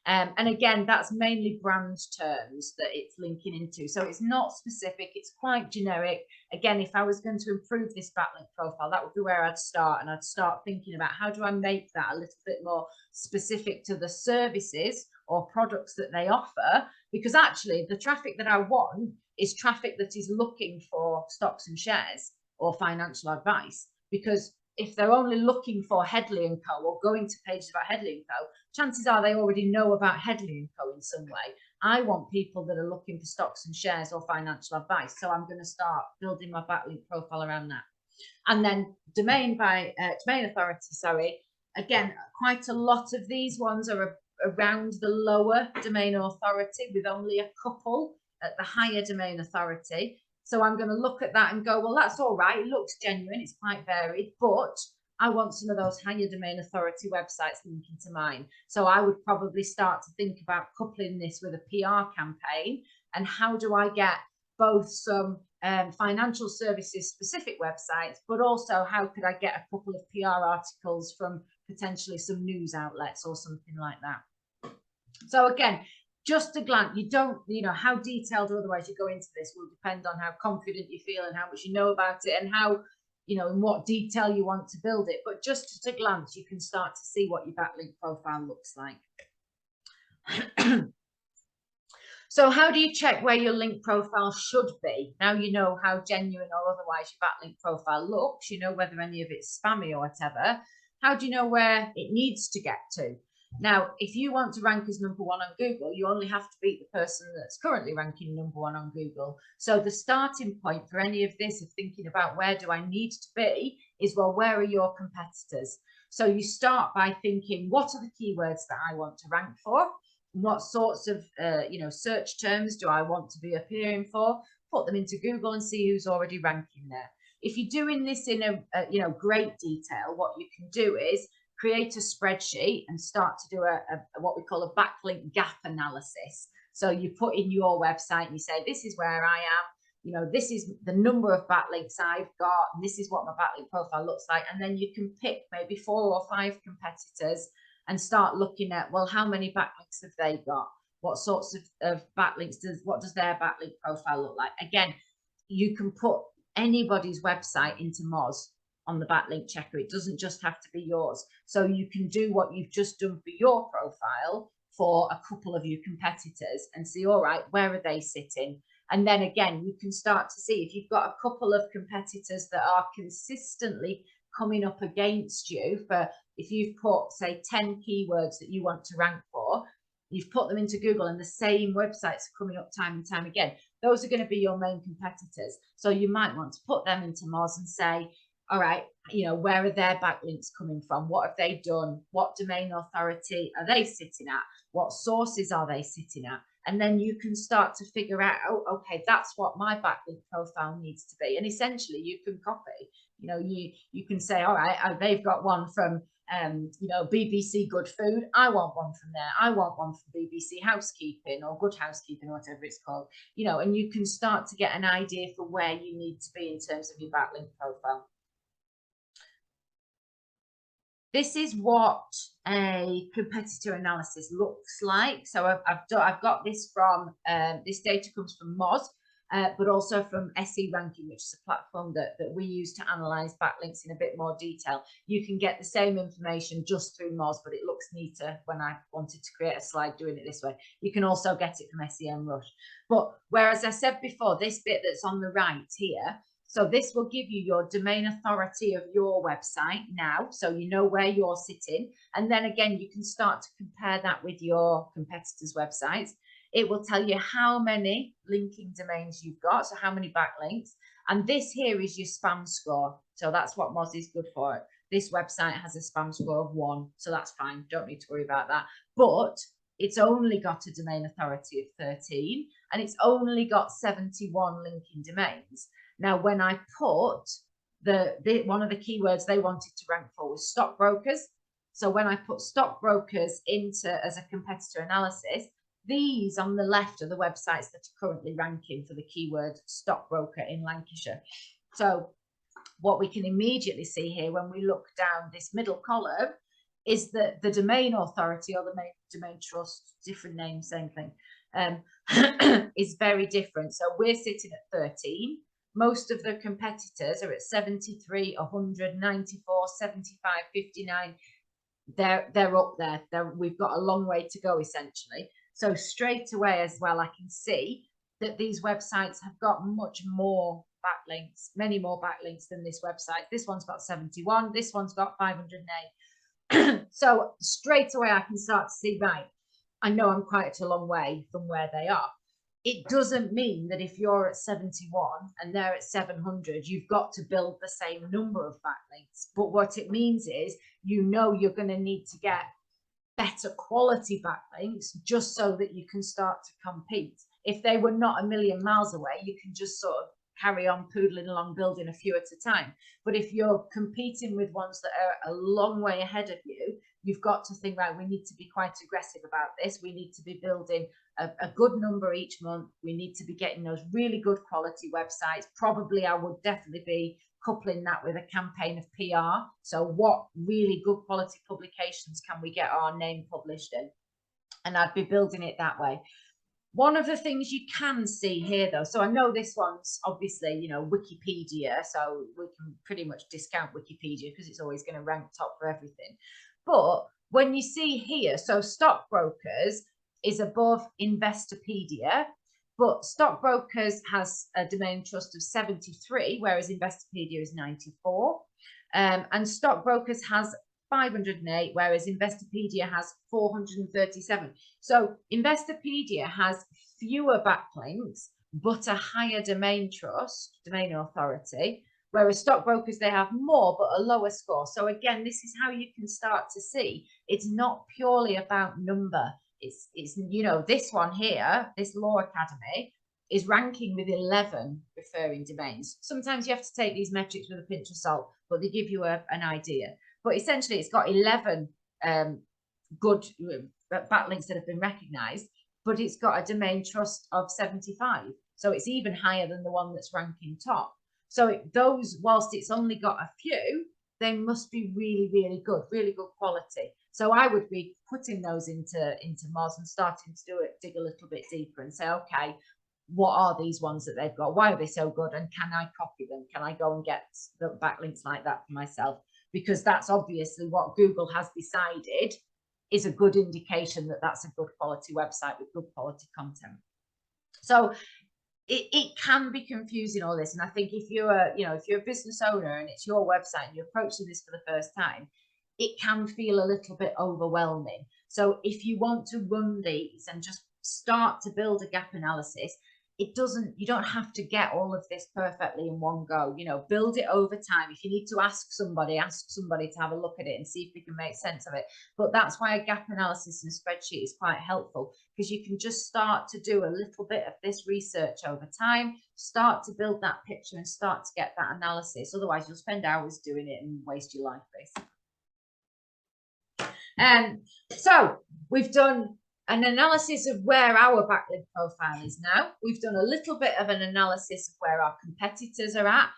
And again, that's mainly brand terms that it's linking into. So it's not specific, it's quite generic. Again, if I was going to improve this backlink profile, that would be where I'd start. And I'd start thinking about how do I make that a little bit more specific to the services or products that they offer? Because actually the traffic that I want is traffic that is looking for stocks and shares or financial advice. Because if they're only looking for Headley & Co. or going to pages about Headley & Co., chances are they already know about Headley & Co. in some way. I want people that are looking for stocks and shares or financial advice. So I'm going to start building my backlink profile around that. And then domain authority, again, quite a lot of these ones are around the lower domain authority, with only a couple at the higher domain authority. So I'm going to look at that and go, well, that's all right. It looks genuine. It's quite varied, but I want some of those higher domain authority websites linking to mine. So I would probably start to think about coupling this with a PR campaign. And how do I get both some financial services specific websites, but also how could I get a couple of PR articles from potentially some news outlets or something like that? So again, just a glance, you don't, you know, how detailed or otherwise you go into this will depend on how confident you feel and how much you know about it and how, you know, in what detail you want to build it. But just at a glance, you can start to see what your backlink profile looks like. So how do you check where your link profile should be? Now you know how genuine or otherwise your backlink profile looks, you know whether any of it's spammy or whatever. How do you know where it needs to get to? Now, if you want to rank as #1 on Google, you only have to beat the person that's currently ranking #1 on Google. So the starting point for any of this, of thinking about where do I need to be, is, well, where are your competitors? So you start by thinking, what are the keywords that I want to rank for? What sorts of search terms do I want to be appearing for? Put them into Google and see who's already ranking there. If you're doing this in a great detail, what you can do is create a spreadsheet and start to do what we call a backlink gap analysis. So you put in your website and you say, this is where I am, you know, this is the number of backlinks I've got, and this is what my backlink profile looks like. And then you can pick maybe 4 or 5 competitors and start looking at, well, how many backlinks have they got? What sorts of backlinks what does their backlink profile look like? Again, you can put anybody's website into Moz on the backlink checker. It doesn't just have to be yours. So you can do what you've just done for your profile for a couple of your competitors and see, all right, where are they sitting? And then again, you can start to see if you've got a couple of competitors that are consistently coming up against you for, if you've put, say, 10 keywords that you want to rank for, you've put them into Google and the same websites are coming up time and time again, those are going to be your main competitors. So you might want to put them into Moz and say, all right, you know, where are their backlinks coming from? What have they done? What domain authority are they sitting at? What sources are they sitting at? And then you can start to figure out, oh, okay, that's what my backlink profile needs to be. And essentially you can copy, you know, you can say, all right, they've got one from, BBC Good Food. I want one from there. I want one from BBC Housekeeping or Good Housekeeping or whatever it's called, you know, and you can start to get an idea for where you need to be in terms of your backlink profile. This is what a competitor analysis looks like. So I've got this from, this data comes from Moz, but also from SE Ranking, which is a platform that we use to analyze backlinks in a bit more detail. You can get the same information just through Moz, but it looks neater when I wanted to create a slide doing it this way. You can also get it from SEMrush. But whereas I said before, this bit that's on the right here, so this will give you your domain authority of your website now, so you know where you're sitting. And then again, you can start to compare that with your competitors' websites. It will tell you how many linking domains you've got, so how many backlinks. And this here is your spam score. So that's what Moz is good for. this website has a spam score of 1, so that's fine. Don't need to worry about that. But it's only got a domain authority of 13, and it's only got 71 linking domains. Now, when I put one of the keywords they wanted to rank for was stockbrokers. So when I put stockbrokers into as a competitor analysis, these on the left are the websites that are currently ranking for the keyword stockbroker in Lancashire. So what we can immediately see here when we look down this middle column is that the domain authority or the domain trust, different name, same thing, is very different. So we're sitting at 13. Most of the competitors are at 73, 100, 94, 75, 59. They're up there. We've got a long way to go, essentially. So straight away as well, I can see that these websites have got much more backlinks, many more backlinks than this website. This one's got 71. This one's got 508. So straight away, I can start to see, right, I know I'm quite a long way from where they are. It doesn't mean that if you're at 71 and they're at 700, you've got to build the same number of backlinks. But what it means is, you know, you're going to need to get better quality backlinks just so that you can start to compete. If they were not a million miles away, you can just sort of carry on poodling along, building a few at a time. But if you're competing with ones that are a long way ahead of you, you've got to think, right, we need to be quite aggressive about this. We need to be building a good number each month. We need to be getting those really good quality websites. Probably I would definitely be coupling that with a campaign of PR. So what really good quality publications can we get our name published in? And I'd be building it that way. One of the things you can see here, though, so I know this one's obviously, you know, Wikipedia, so we can pretty much discount Wikipedia because it's always going to rank top for everything. But when you see here, so stockbrokers is above Investopedia, but stockbrokers has a domain trust of 73, whereas Investopedia is 94. And stockbrokers has 508, whereas Investopedia has 437. So Investopedia has fewer backlinks, but a higher domain trust, domain authority, whereas stockbrokers, they have more, but a lower score. So again, this is how you can start to see it's not purely about number. It's you know, this one here, this Law Academy, is ranking with 11 referring domains. Sometimes you have to take these metrics with a pinch of salt, but they give you an idea. But essentially, it's got 11 good backlinks that have been recognized, but it's got a domain trust of 75. So it's even higher than the one that's ranking top. So those, whilst it's only got a few, they must be really, really good quality. So I would be putting those into Moz and starting to dig a little bit deeper and say, okay, what are these ones that they've got? Why are they so good? And can I copy them? Can I go and get the backlinks like that for myself? Because that's obviously what Google has decided is a good indication that that's a good quality website with good quality content. So it can be confusing, all this. And I think if you're a business owner and it's your website and you're approaching this for the first time, it can feel a little bit overwhelming. So if you want to run these and just start to build a gap analysis, you don't have to get all of this perfectly in one go. You know, build it over time. If you need to ask somebody to have a look at it and see if we can make sense of it. But that's why a gap analysis in a spreadsheet is quite helpful, because you can just start to do a little bit of this research over time, start to build that picture and start to get that analysis. Otherwise, you'll spend hours doing it and waste your life, basically. So we've done an analysis of where our backlink profile is now. We've done a little bit of an analysis of where our competitors are at.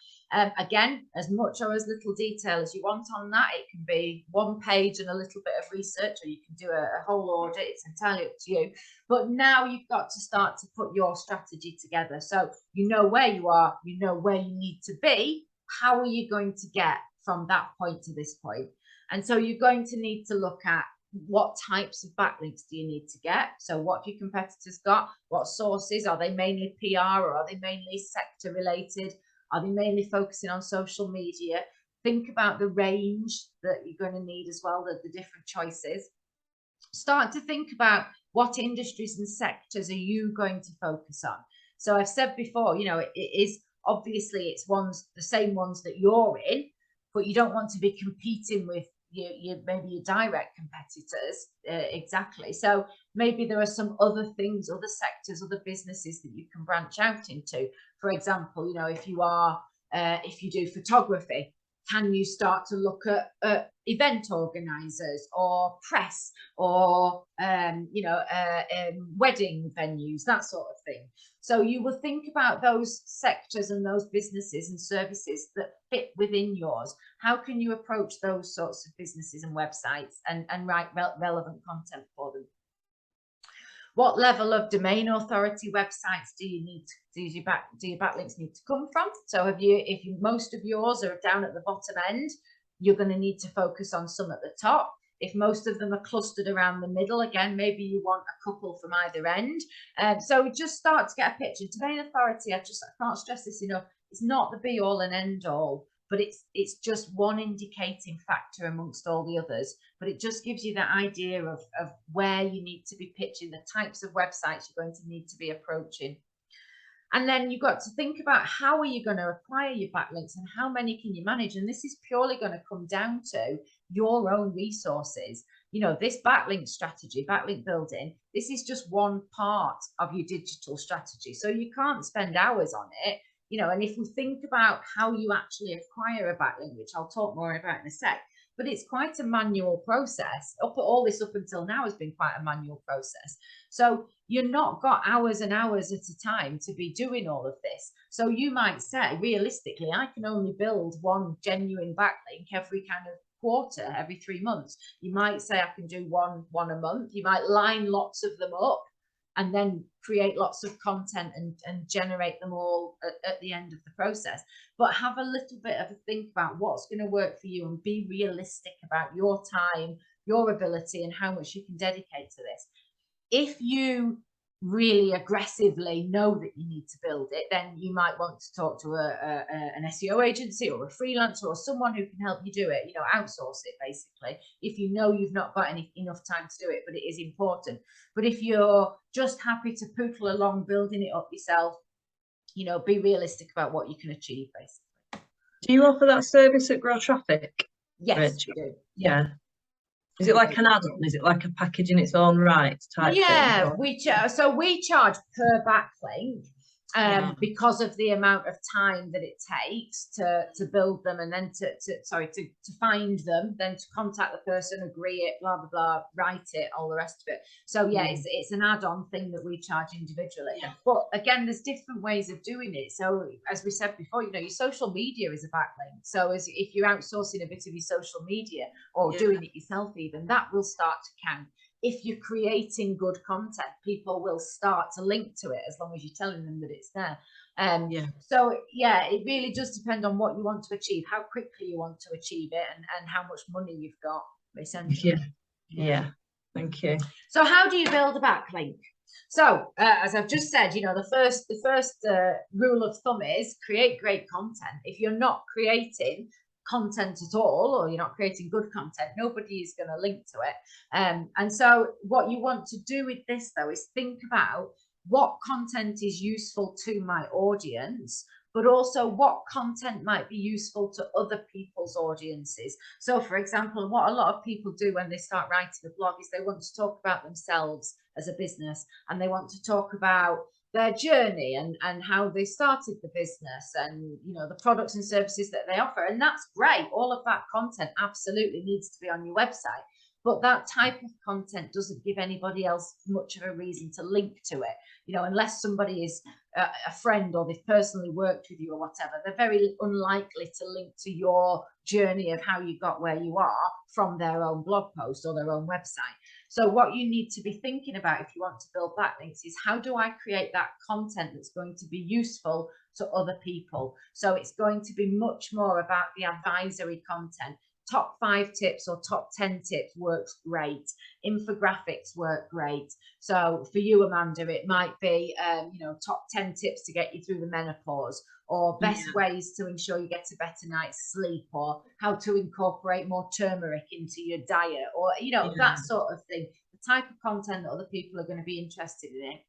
Again, as much or as little detail as you want on that. It can be one page and a little bit of research, or you can do a whole audit. It's entirely up to you. But now you've got to start to put your strategy together. So you know where you are, you know where you need to be. How are you going to get from that point to this point? And so you're going to need to look at what types of backlinks do you need to get? So what have your competitors got? What sources? Are they mainly PR, or are they mainly sector related? Are they mainly focusing on social media? Think about the range that you're going to need as well, the different choices. Start to think about what industries and sectors are you going to focus on. So I've said before, you know, it is obviously it's the same ones that you're in, but you don't want to be competing with maybe your direct competitors exactly. So maybe there are some other things, other sectors, other businesses that you can branch out into. For example, you know, if you do photography, can you start to look at event organizers or press or wedding venues, that sort of thing? So you will think about those sectors and those businesses and services that fit within yours. How can you approach those sorts of businesses and websites and write relevant content for them? What level of domain authority websites do you need? Do your backlinks need to come from? So if most of yours are down at the bottom end, you're going to need to focus on some at the top. If most of them are clustered around the middle, again, maybe you want a couple from either end. So just start to get a picture. Domain authority, I can't stress this enough. It's not the be all and end all, but it's just one indicating factor amongst all the others. But it just gives you that idea of where you need to be pitching, the types of websites you're going to need to be approaching. And then you've got to think about how are you going to acquire your backlinks and how many can you manage? And this is purely going to come down to your own resources. You know, this backlink strategy, backlink building, this is just one part of your digital strategy. So you can't spend hours on it. You know, and if we think about how you actually acquire a backlink, which I'll talk more about in a sec, but it's quite a manual process. All this up until now has been quite a manual process. So you're not got hours and hours at a time to be doing all of this. So you might say, realistically, I can only build one genuine backlink every kind of quarter, every 3 months. You might say I can do one a month. You might line lots of them up and then create lots of content and generate them all at the end of the process. But have a little bit of a think about what's going to work for you and be realistic about your time, your ability, and how much you can dedicate to this. If you really aggressively know that you need to build it, then you might want to talk to an SEO agency or a freelancer or someone who can help you do it, you know, outsource it basically, if you know you've not got enough time to do it, but it is important. But if you're just happy to poodle along building it up yourself, you know, be realistic about what you can achieve basically. Do you offer that service at Grow Traffic? Yes, we do. Yeah. Is it like an add-on? Is it like a package in its own right type thing? We charge per backlink because of the amount of time that it takes to build them and then to find them, then to contact the person, agree it, blah blah blah, write it, all the rest of it. So it's an add-on thing that we charge individually. But again, there's different ways of doing it. So as we said before, you know, your social media is a backlink. So if you're outsourcing a bit of your social media or doing it yourself, even that will start to count. If you're creating good content, people will start to link to it as long as you're telling them that it's there. So it really does depend on what you want to achieve, how quickly you want to achieve it, and how much money you've got, essentially. Thank you. So how do you build a backlink? So as I've just said, you know, the first rule of thumb is create great content. If you're not creating content at all, or you're not creating good content, nobody is going to link to it. And so what you want to do with this though is think about what content is useful to my audience, but also what content might be useful to other people's audiences. So for example, what a lot of people do when they start writing a blog is they want to talk about themselves as a business, and they want to talk about their journey and how they started the business and, you know, the products and services that they offer. And that's great. All of that content absolutely needs to be on your website. But that type of content doesn't give anybody else much of a reason to link to it, you know, unless somebody is a friend or they've personally worked with you or whatever. They're very unlikely to link to your journey of how you got where you are from their own blog post or their own website. So what you need to be thinking about if you want to build backlinks is, how do I create that content that's going to be useful to other people? So it's going to be much more about the advisory content. Top 5 tips or top 10 tips works great. Infographics work great. So for you, Amanda, it might be, you know, top 10 tips to get you through the menopause, or best ways to ensure you get a better night's sleep, or how to incorporate more turmeric into your diet, or, you know, that sort of thing. The type of content that other people are going to be interested in it.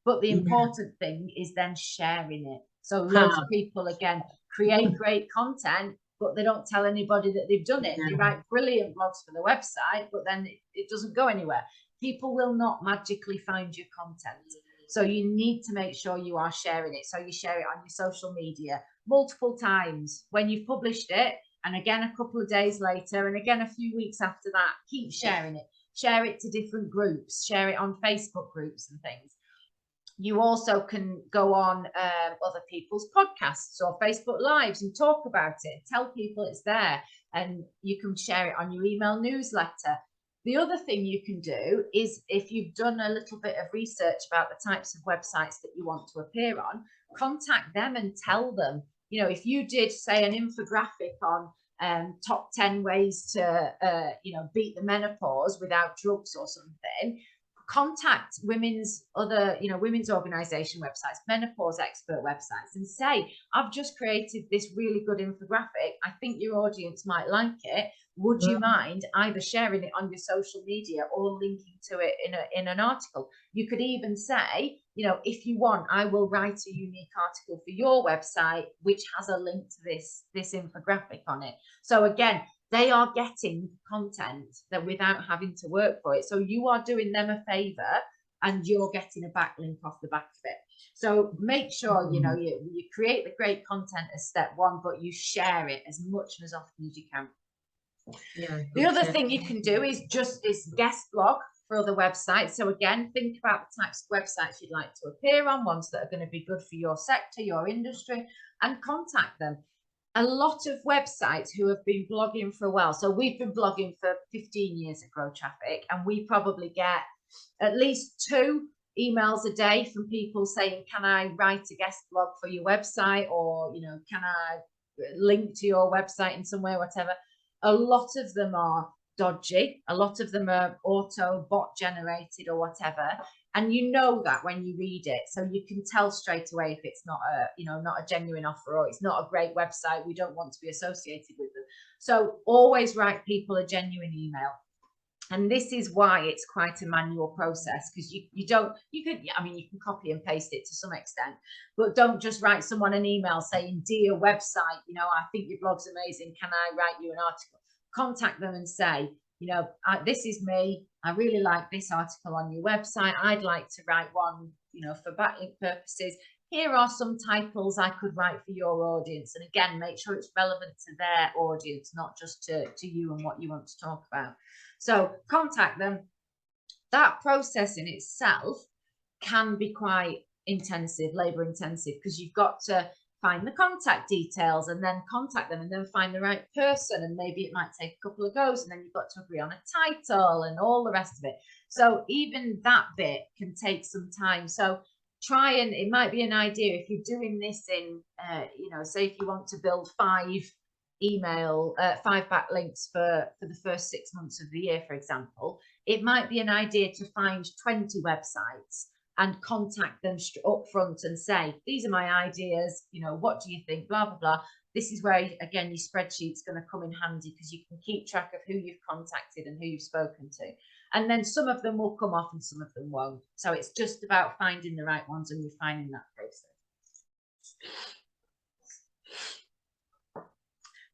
But the important thing is then sharing it. So loads of people, again, create great content, but they don't tell anybody that they've done it. They write brilliant blogs for the website, but then it doesn't go anywhere. People will not magically find your content. So you need to make sure you are sharing it. So you share it on your social media multiple times when you've published it, and again a couple of days later, and again a few weeks after that. Keep sharing it. Share it to different groups. Share it on Facebook groups and things. You also can go on other people's podcasts or Facebook Lives and talk about it. Tell people it's there, and you can share it on your email newsletter. The other thing you can do is, if you've done a little bit of research about the types of websites that you want to appear on, contact them and tell them, you know, if you did, say, an infographic on top 10 ways to, beat the menopause without drugs or something, contact women's organization websites, menopause expert websites, and say, I've just created this really good infographic. I think your audience might like it. Would you mind either sharing it on your social media or linking to it in an article? You could even say, you know, if you want, I will write a unique article for your website which has a link to this infographic on it. So again, they are getting content that without having to work for it. So you are doing them a favor, and you're getting a backlink off the back of it. So make sure, you know, you create the great content as step one, but you share it as much and as often as you can. Yeah. The other thing you can do is guest blog for other websites. So again, think about the types of websites you'd like to appear on, ones that are going to be good for your sector, your industry, and contact them. A lot of websites who have been blogging for a while. So we've been blogging for 15 years at Grow Traffic, and we probably get at least 2 emails a day from people saying, can I write a guest blog for your website? Or, you know, can I link to your website in some way, whatever. A lot of them are dodgy. A lot of them are auto bot generated or whatever. And you know that when you read it, so you can tell straight away if it's not a genuine offer, or it's not a great website. We don't want to be associated with them. So always write people a genuine email. And this is why it's quite a manual process, because you can copy and paste it to some extent, but don't just write someone an email saying, dear website, you know, I think your blog's amazing. Can I write you an article? Contact them and say, you know, this is me. I really like this article on your website. I'd like to write one, you know, for backlink purposes. Here are some titles I could write for your audience. And again, make sure it's relevant to their audience, not just to you and what you want to talk about. So contact them. That process in itself can be quite intensive, labor intensive, because you've got to find the contact details and then contact them and then find the right person. And maybe it might take a couple of goes, and then you've got to agree on a title and all the rest of it. So even that bit can take some time. So it might be an idea if you're doing this in, say if you want to build 5 backlinks for the first 6 months of the year, for example, it might be an idea to find 20 websites and contact them up front and say, these are my ideas, you know, what do you think, blah, blah, blah. This is where, again, your spreadsheet's going to come in handy, because you can keep track of who you've contacted and who you've spoken to. And then some of them will come off and some of them won't. So it's just about finding the right ones and refining that process.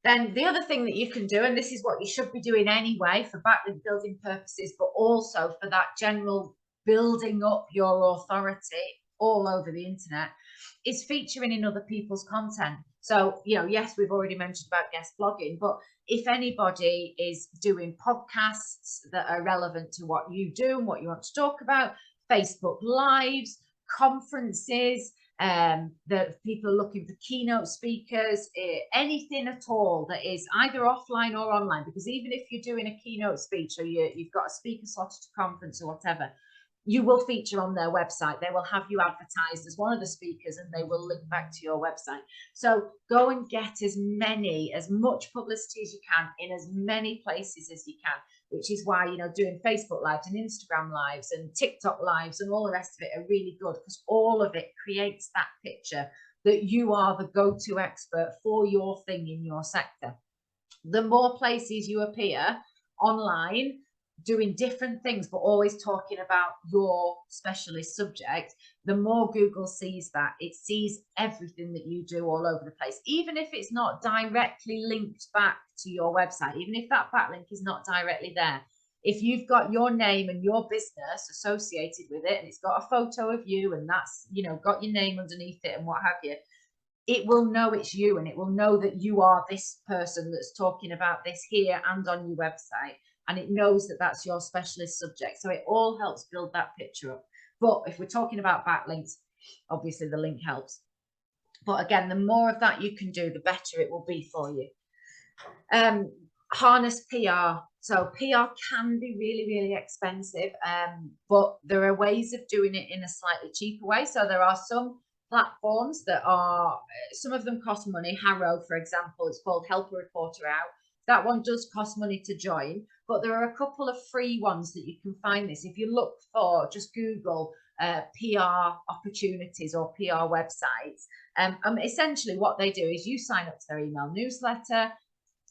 Then the other thing that you can do, and this is what you should be doing anyway for backlink building purposes, but also for that general building up your authority all over the internet, is featuring in other people's content. So, you know, yes, we've already mentioned about guest blogging, but if anybody is doing podcasts that are relevant to what you do and what you want to talk about, Facebook Lives, conferences, that people are looking for keynote speakers, anything at all that is either offline or online, because even if you're doing a keynote speech or you've got a speaker slot at a conference or whatever, you will feature on their website. They will have you advertised as one of the speakers, and they will link back to your website. So go and get as much publicity as you can in as many places as you can, which is why, you know, doing Facebook Lives and Instagram Lives and TikTok Lives and all the rest of it are really good, because all of it creates that picture that you are the go-to expert for your thing in your sector. The more places you appear online, doing different things, but always talking about your specialist subject, the more Google sees that, it sees everything that you do all over the place, even if it's not directly linked back to your website, even if that backlink is not directly there. If you've got your name and your business associated with it, and it's got a photo of you, and that's, you know, got your name underneath it and what have you, it will know it's you, and it will know that you are this person that's talking about this here and on your website, and it knows that that's your specialist subject. So it all helps build that picture up. But if we're talking about backlinks, obviously the link helps. But again, the more of that you can do, the better it will be for you. Harness PR. So PR can be really, really expensive, but there are ways of doing it in a slightly cheaper way. So there are some platforms that are, some of them cost money. Harrow, for example, it's called Help a Reporter Out. That one does cost money to join, but there are a couple of free ones that you can find this. If you look for, just Google PR opportunities or PR websites. Essentially what they do is you sign up to their email newsletter.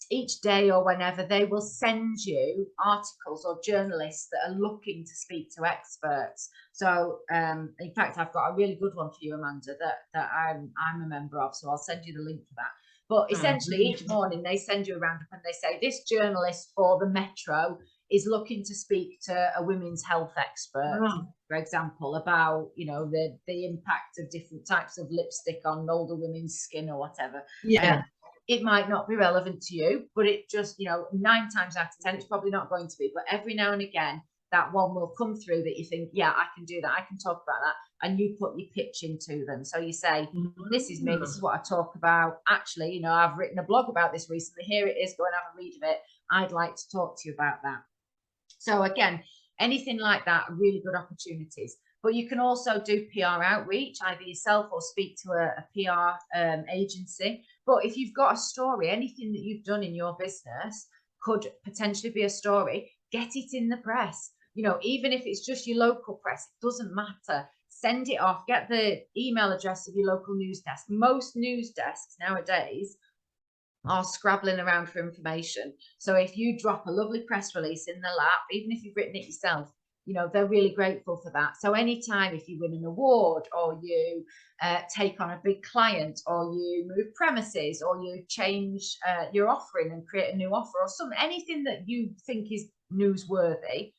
Each day or whenever, they will send you articles or journalists that are looking to speak to experts. So in fact, I've got a really good one for you, Amanda, that I'm a member of, so I'll send you the link for that. But essentially each morning they send you a roundup and they say, this journalist for the Metro is looking to speak to a women's health expert, for example, about, you know, the impact of different types of lipstick on older women's skin or whatever. Yeah. It might not be relevant to you, but it just, you know, 9 times out of 10, it's probably not going to be. But every now and again, that one will come through that you think, yeah, I can do that. I can talk about that. And you put your pitch into them. So you say, this is me. This is what I talk about. Actually, you know, I've written a blog about this recently. Here it is. Go and have a read of it. I'd like to talk to you about that. So again, anything like that are really good opportunities. But you can also do PR outreach, either yourself or speak to a PR agency. But if you've got a story, anything that you've done in your business could potentially be a story. Get it in the press. You know, even if it's just your local press, it doesn't matter. Send it off. Get the email address of your local news desk. Most news desks nowadays are scrabbling around for information. So if you drop a lovely press release in the lap, even if you've written it yourself, you know, they're really grateful for that. So anytime if you win an award, or you take on a big client, or you move premises, or you change your offering and create a new offer, or anything that you think is newsworthy,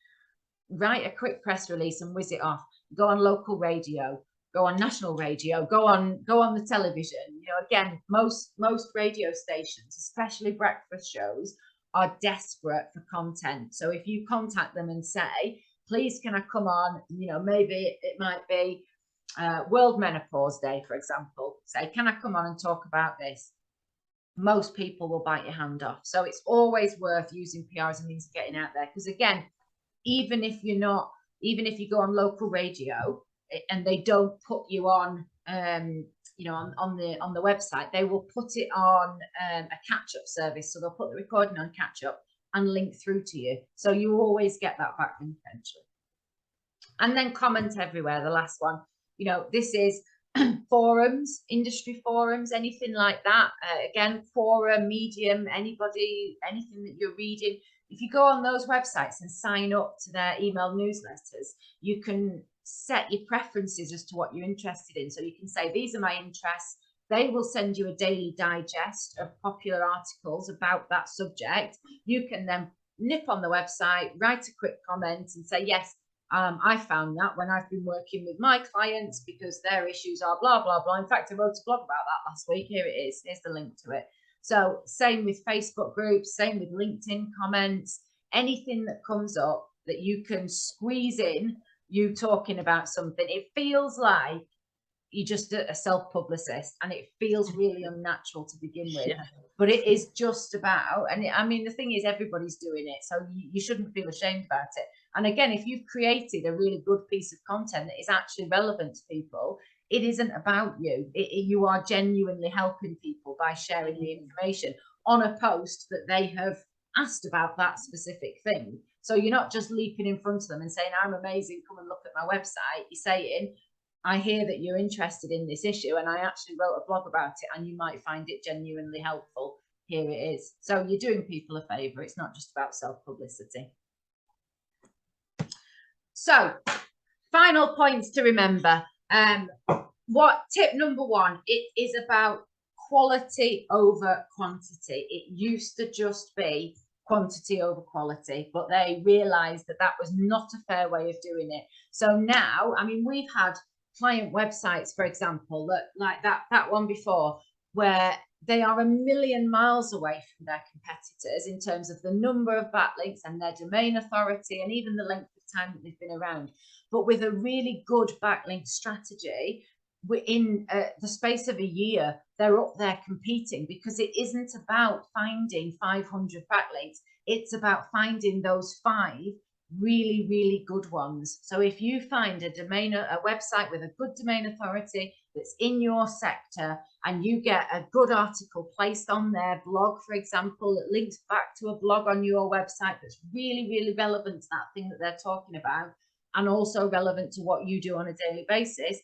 write a quick press release and whiz it off. Go on local radio, go on national radio, go on the television. You know, again, most radio stations, especially breakfast shows, are desperate for content. So if you contact them and say, please, can I come on? You know, maybe it might be World Menopause Day, for example. Say, can I come on and talk about this? Most people will bite your hand off. So it's always worth using PR as a means of getting out there. Because again, even if you go on local radio and they don't put you on, you know, on the website, they will put it on a catch-up service. So they'll put the recording on catch-up and link through to you. So you always get that backlink eventually. And then comment everywhere, the last one. You know, this is forums, industry forums, anything like that. Again, Quora, Medium, anybody, anything that you're reading. If you go on those websites and sign up to their email newsletters, you can set your preferences as to what you're interested in. So you can say, these are my interests. They will send you a daily digest of popular articles about that subject. You can then nip on the website, write a quick comment and say, yes, I found that when I've been working with my clients because their issues are blah, blah, blah. In fact, I wrote a blog about that last week. Here it is. Here's the link to it. So same with Facebook groups, same with LinkedIn comments, anything that comes up that you can squeeze in, you talking about something. It feels like you're just a self-publicist and it feels really unnatural to begin with, but it is just about, and I mean, the thing is everybody's doing it, so you shouldn't feel ashamed about it. And again, if you've created a really good piece of content that is actually relevant to people, it isn't about you. You are genuinely helping people by sharing the information on a post that they have asked about that specific thing. So you're not just leaping in front of them and saying, I'm amazing, come and look at my website. You're saying, I hear that you're interested in this issue and I actually wrote a blog about it and you might find it genuinely helpful. Here it is. So you're doing people a favor. It's not just about self-publicity. So final points to remember. What tip number one, it is about quality over quantity. It used to just be quantity over quality, but they realized that that was not a fair way of doing it. So now, I mean, we've had client websites, for example, that like that one before, where they are a million miles away from their competitors in terms of the number of backlinks and their domain authority and even the length of time that they've been around. But with a really good backlink strategy, in the space of a year, they're up there competing, because it isn't about finding 500 backlinks. It's about finding those 5 really, really good ones. So if you find a website with a good domain authority that's in your sector, and you get a good article placed on their blog, for example, that links back to a blog on your website that's really, really relevant to that thing that they're talking about, and also relevant to what you do on a daily basis,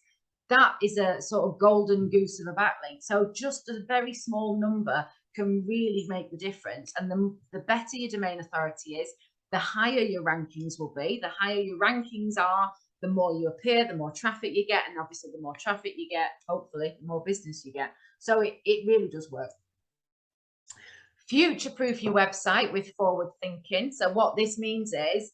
that is a sort of golden goose of a backlink. So just a very small number can really make the difference. And the better your domain authority is, the higher your rankings will be. The higher your rankings are, the more you appear, the more traffic you get. And obviously the more traffic you get, hopefully the more business you get. So it really does work. Future-proof your website with forward thinking. So what this means is,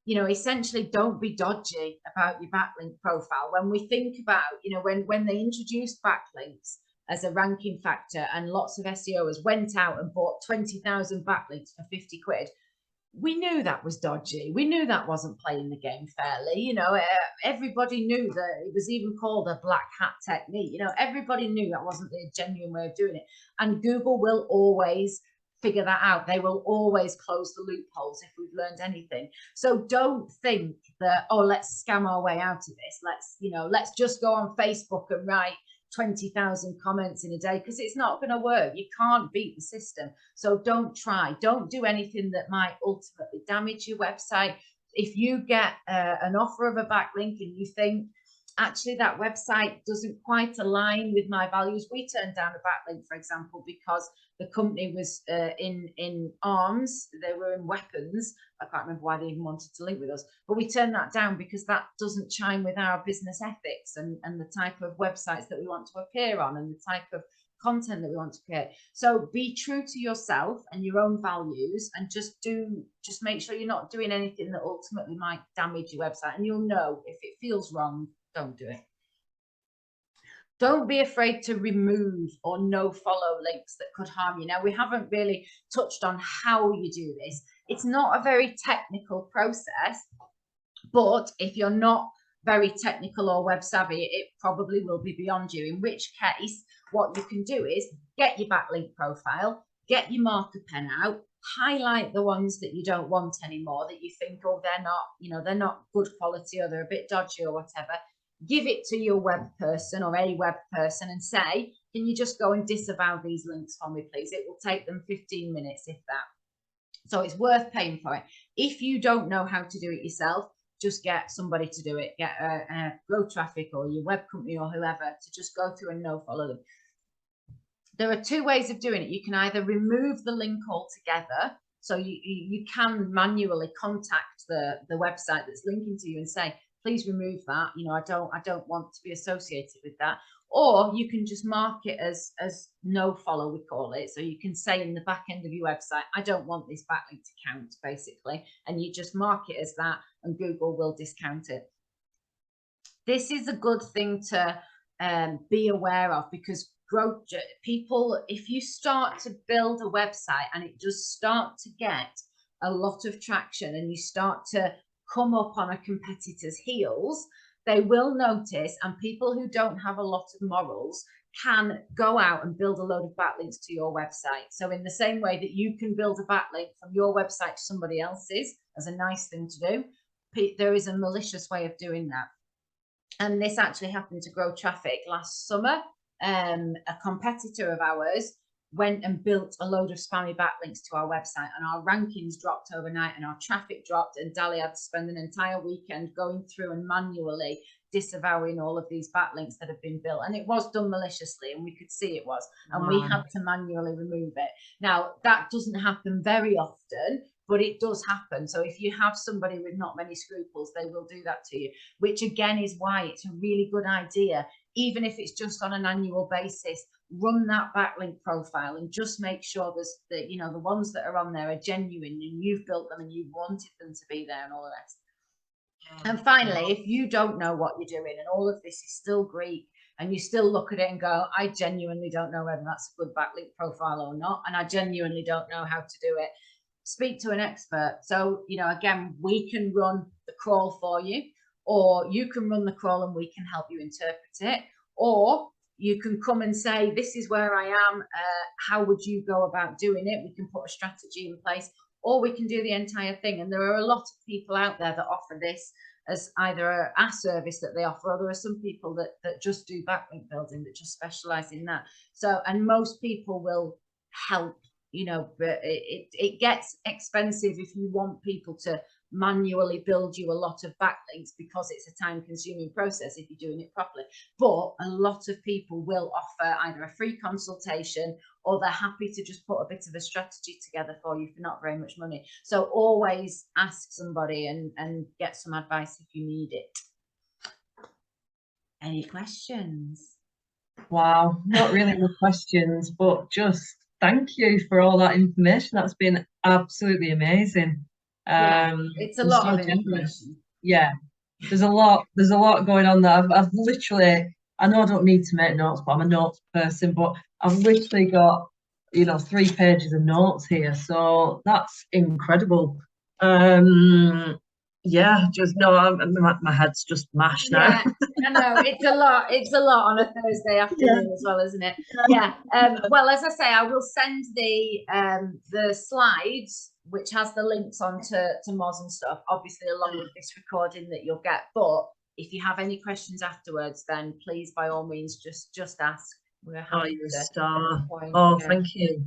you know, essentially don't be dodgy about your backlink profile. When we think about, you know, when they introduced backlinks as a ranking factor, and lots of SEOs went out and bought 20,000 backlinks for 50 quid, we knew that was dodgy. We knew that wasn't playing the game fairly. You know, everybody knew that it was even called a black hat technique. You know, everybody knew that wasn't the genuine way of doing it. And Google will always figure that out. They will always close the loopholes if we've learned anything. So don't think that, oh, let's scam our way out of this. Let's just go on Facebook and write 20,000 comments in a day, because it's not going to work. You can't beat the system. So don't try. Don't do anything that might ultimately damage your website. If you get an offer of a backlink and you think, actually, that website doesn't quite align with my values. We turned down a backlink, for example, because the company was in arms. They were in weapons. I can't remember why they even wanted to link with us, but we turned that down because that doesn't chime with our business ethics and the type of websites that we want to appear on and the type of content that we want to create. So be true to yourself and your own values, and just make sure you're not doing anything that ultimately might damage your website. And you'll know if it feels wrong. Don't do it. Don't be afraid to remove or no follow links that could harm you. Now, we haven't really touched on how you do this. It's not a very technical process, but if you're not very technical or web savvy, it probably will be beyond you, in which case what you can do is get your backlink profile, get your marker pen out, highlight the ones that you don't want anymore, that you think, oh, they're not good quality, or they're a bit dodgy or whatever. Give it to your web person or a web person and say, can you just go and disavow these links for me, please? It will take them 15 minutes, if that. So it's worth paying for it. If you don't know how to do it yourself, just get somebody to do it. Get Grow Traffic or your web company or whoever to just go through and no follow them. There are 2 ways of doing it. You can either remove the link altogether. So you can manually contact the website that's linking to you and say, please remove that. You know, I don't want to be associated with that. Or you can just mark it as no follow, we call it. So you can say in the back end of your website, I don't want this backlink to count, basically. And you just mark it as that, and Google will discount it. This is a good thing to be aware of, because people, if you start to build a website and it does start to get a lot of traction, and you start to come up on a competitor's heels, they will notice, and people who don't have a lot of morals can go out and build a load of backlinks to your website. So in the same way that you can build a backlink from your website to somebody else's as a nice thing to do, there is a malicious way of doing that. And this actually happened to Grow Traffic last summer. A competitor of ours went and built a load of spammy backlinks to our website, and our rankings dropped overnight and our traffic dropped, and Dali had to spend an entire weekend going through and manually disavowing all of these backlinks that have been built. And it was done maliciously, and we could see it was, and we had to manually remove it. Now, that doesn't happen very often, but it does happen. So if you have somebody with not many scruples, they will do that to you, which again is why it's a really good idea, even if it's just on an annual basis, run that backlink profile and just make sure there's that, you know, the ones that are on there are genuine and you've built them and you wanted them to be there and all the rest. And finally, if you don't know what you're doing and all of this is still Greek and you still look at it and go, I genuinely don't know whether that's a good backlink profile or not, and I genuinely don't know how to do it, speak to an expert. So, you know, again, we can run the crawl for you, or you can run the crawl and we can help you interpret it, or you can come and say, this is where I am, how would you go about doing it? We can put a strategy in place, or we can do the entire thing. And there are a lot of people out there that offer this as either a service that they offer, or there are some people that just do backlink building, that just specialize in that. So, and most people will help, you know, but it gets expensive if you want people to manually build you a lot of backlinks, because it's a time consuming process if you're doing it properly. But a lot of people will offer either a free consultation, or they're happy to just put a bit of a strategy together for you for not very much money. So always ask somebody and get some advice if you need it. Any questions? Wow, not really any questions, but just thank you for all that information. That's been absolutely amazing. It's a lot of information. Yeah, there's a lot going on there. I've literally, I know I don't need to make notes, but I'm a notes person, but I've literally got, you know, 3 pages of notes here, so that's incredible. Yeah, just no, my head's just mashed now. Yeah, I know, it's a lot on a Thursday afternoon as well, isn't it? Yeah. Well, as I say, I will send the slides, which has the links on to Moz and stuff, obviously along with this recording that you'll get. But if you have any questions afterwards, then please by all means just ask. We're happy You're a to star. point, Oh, thank you.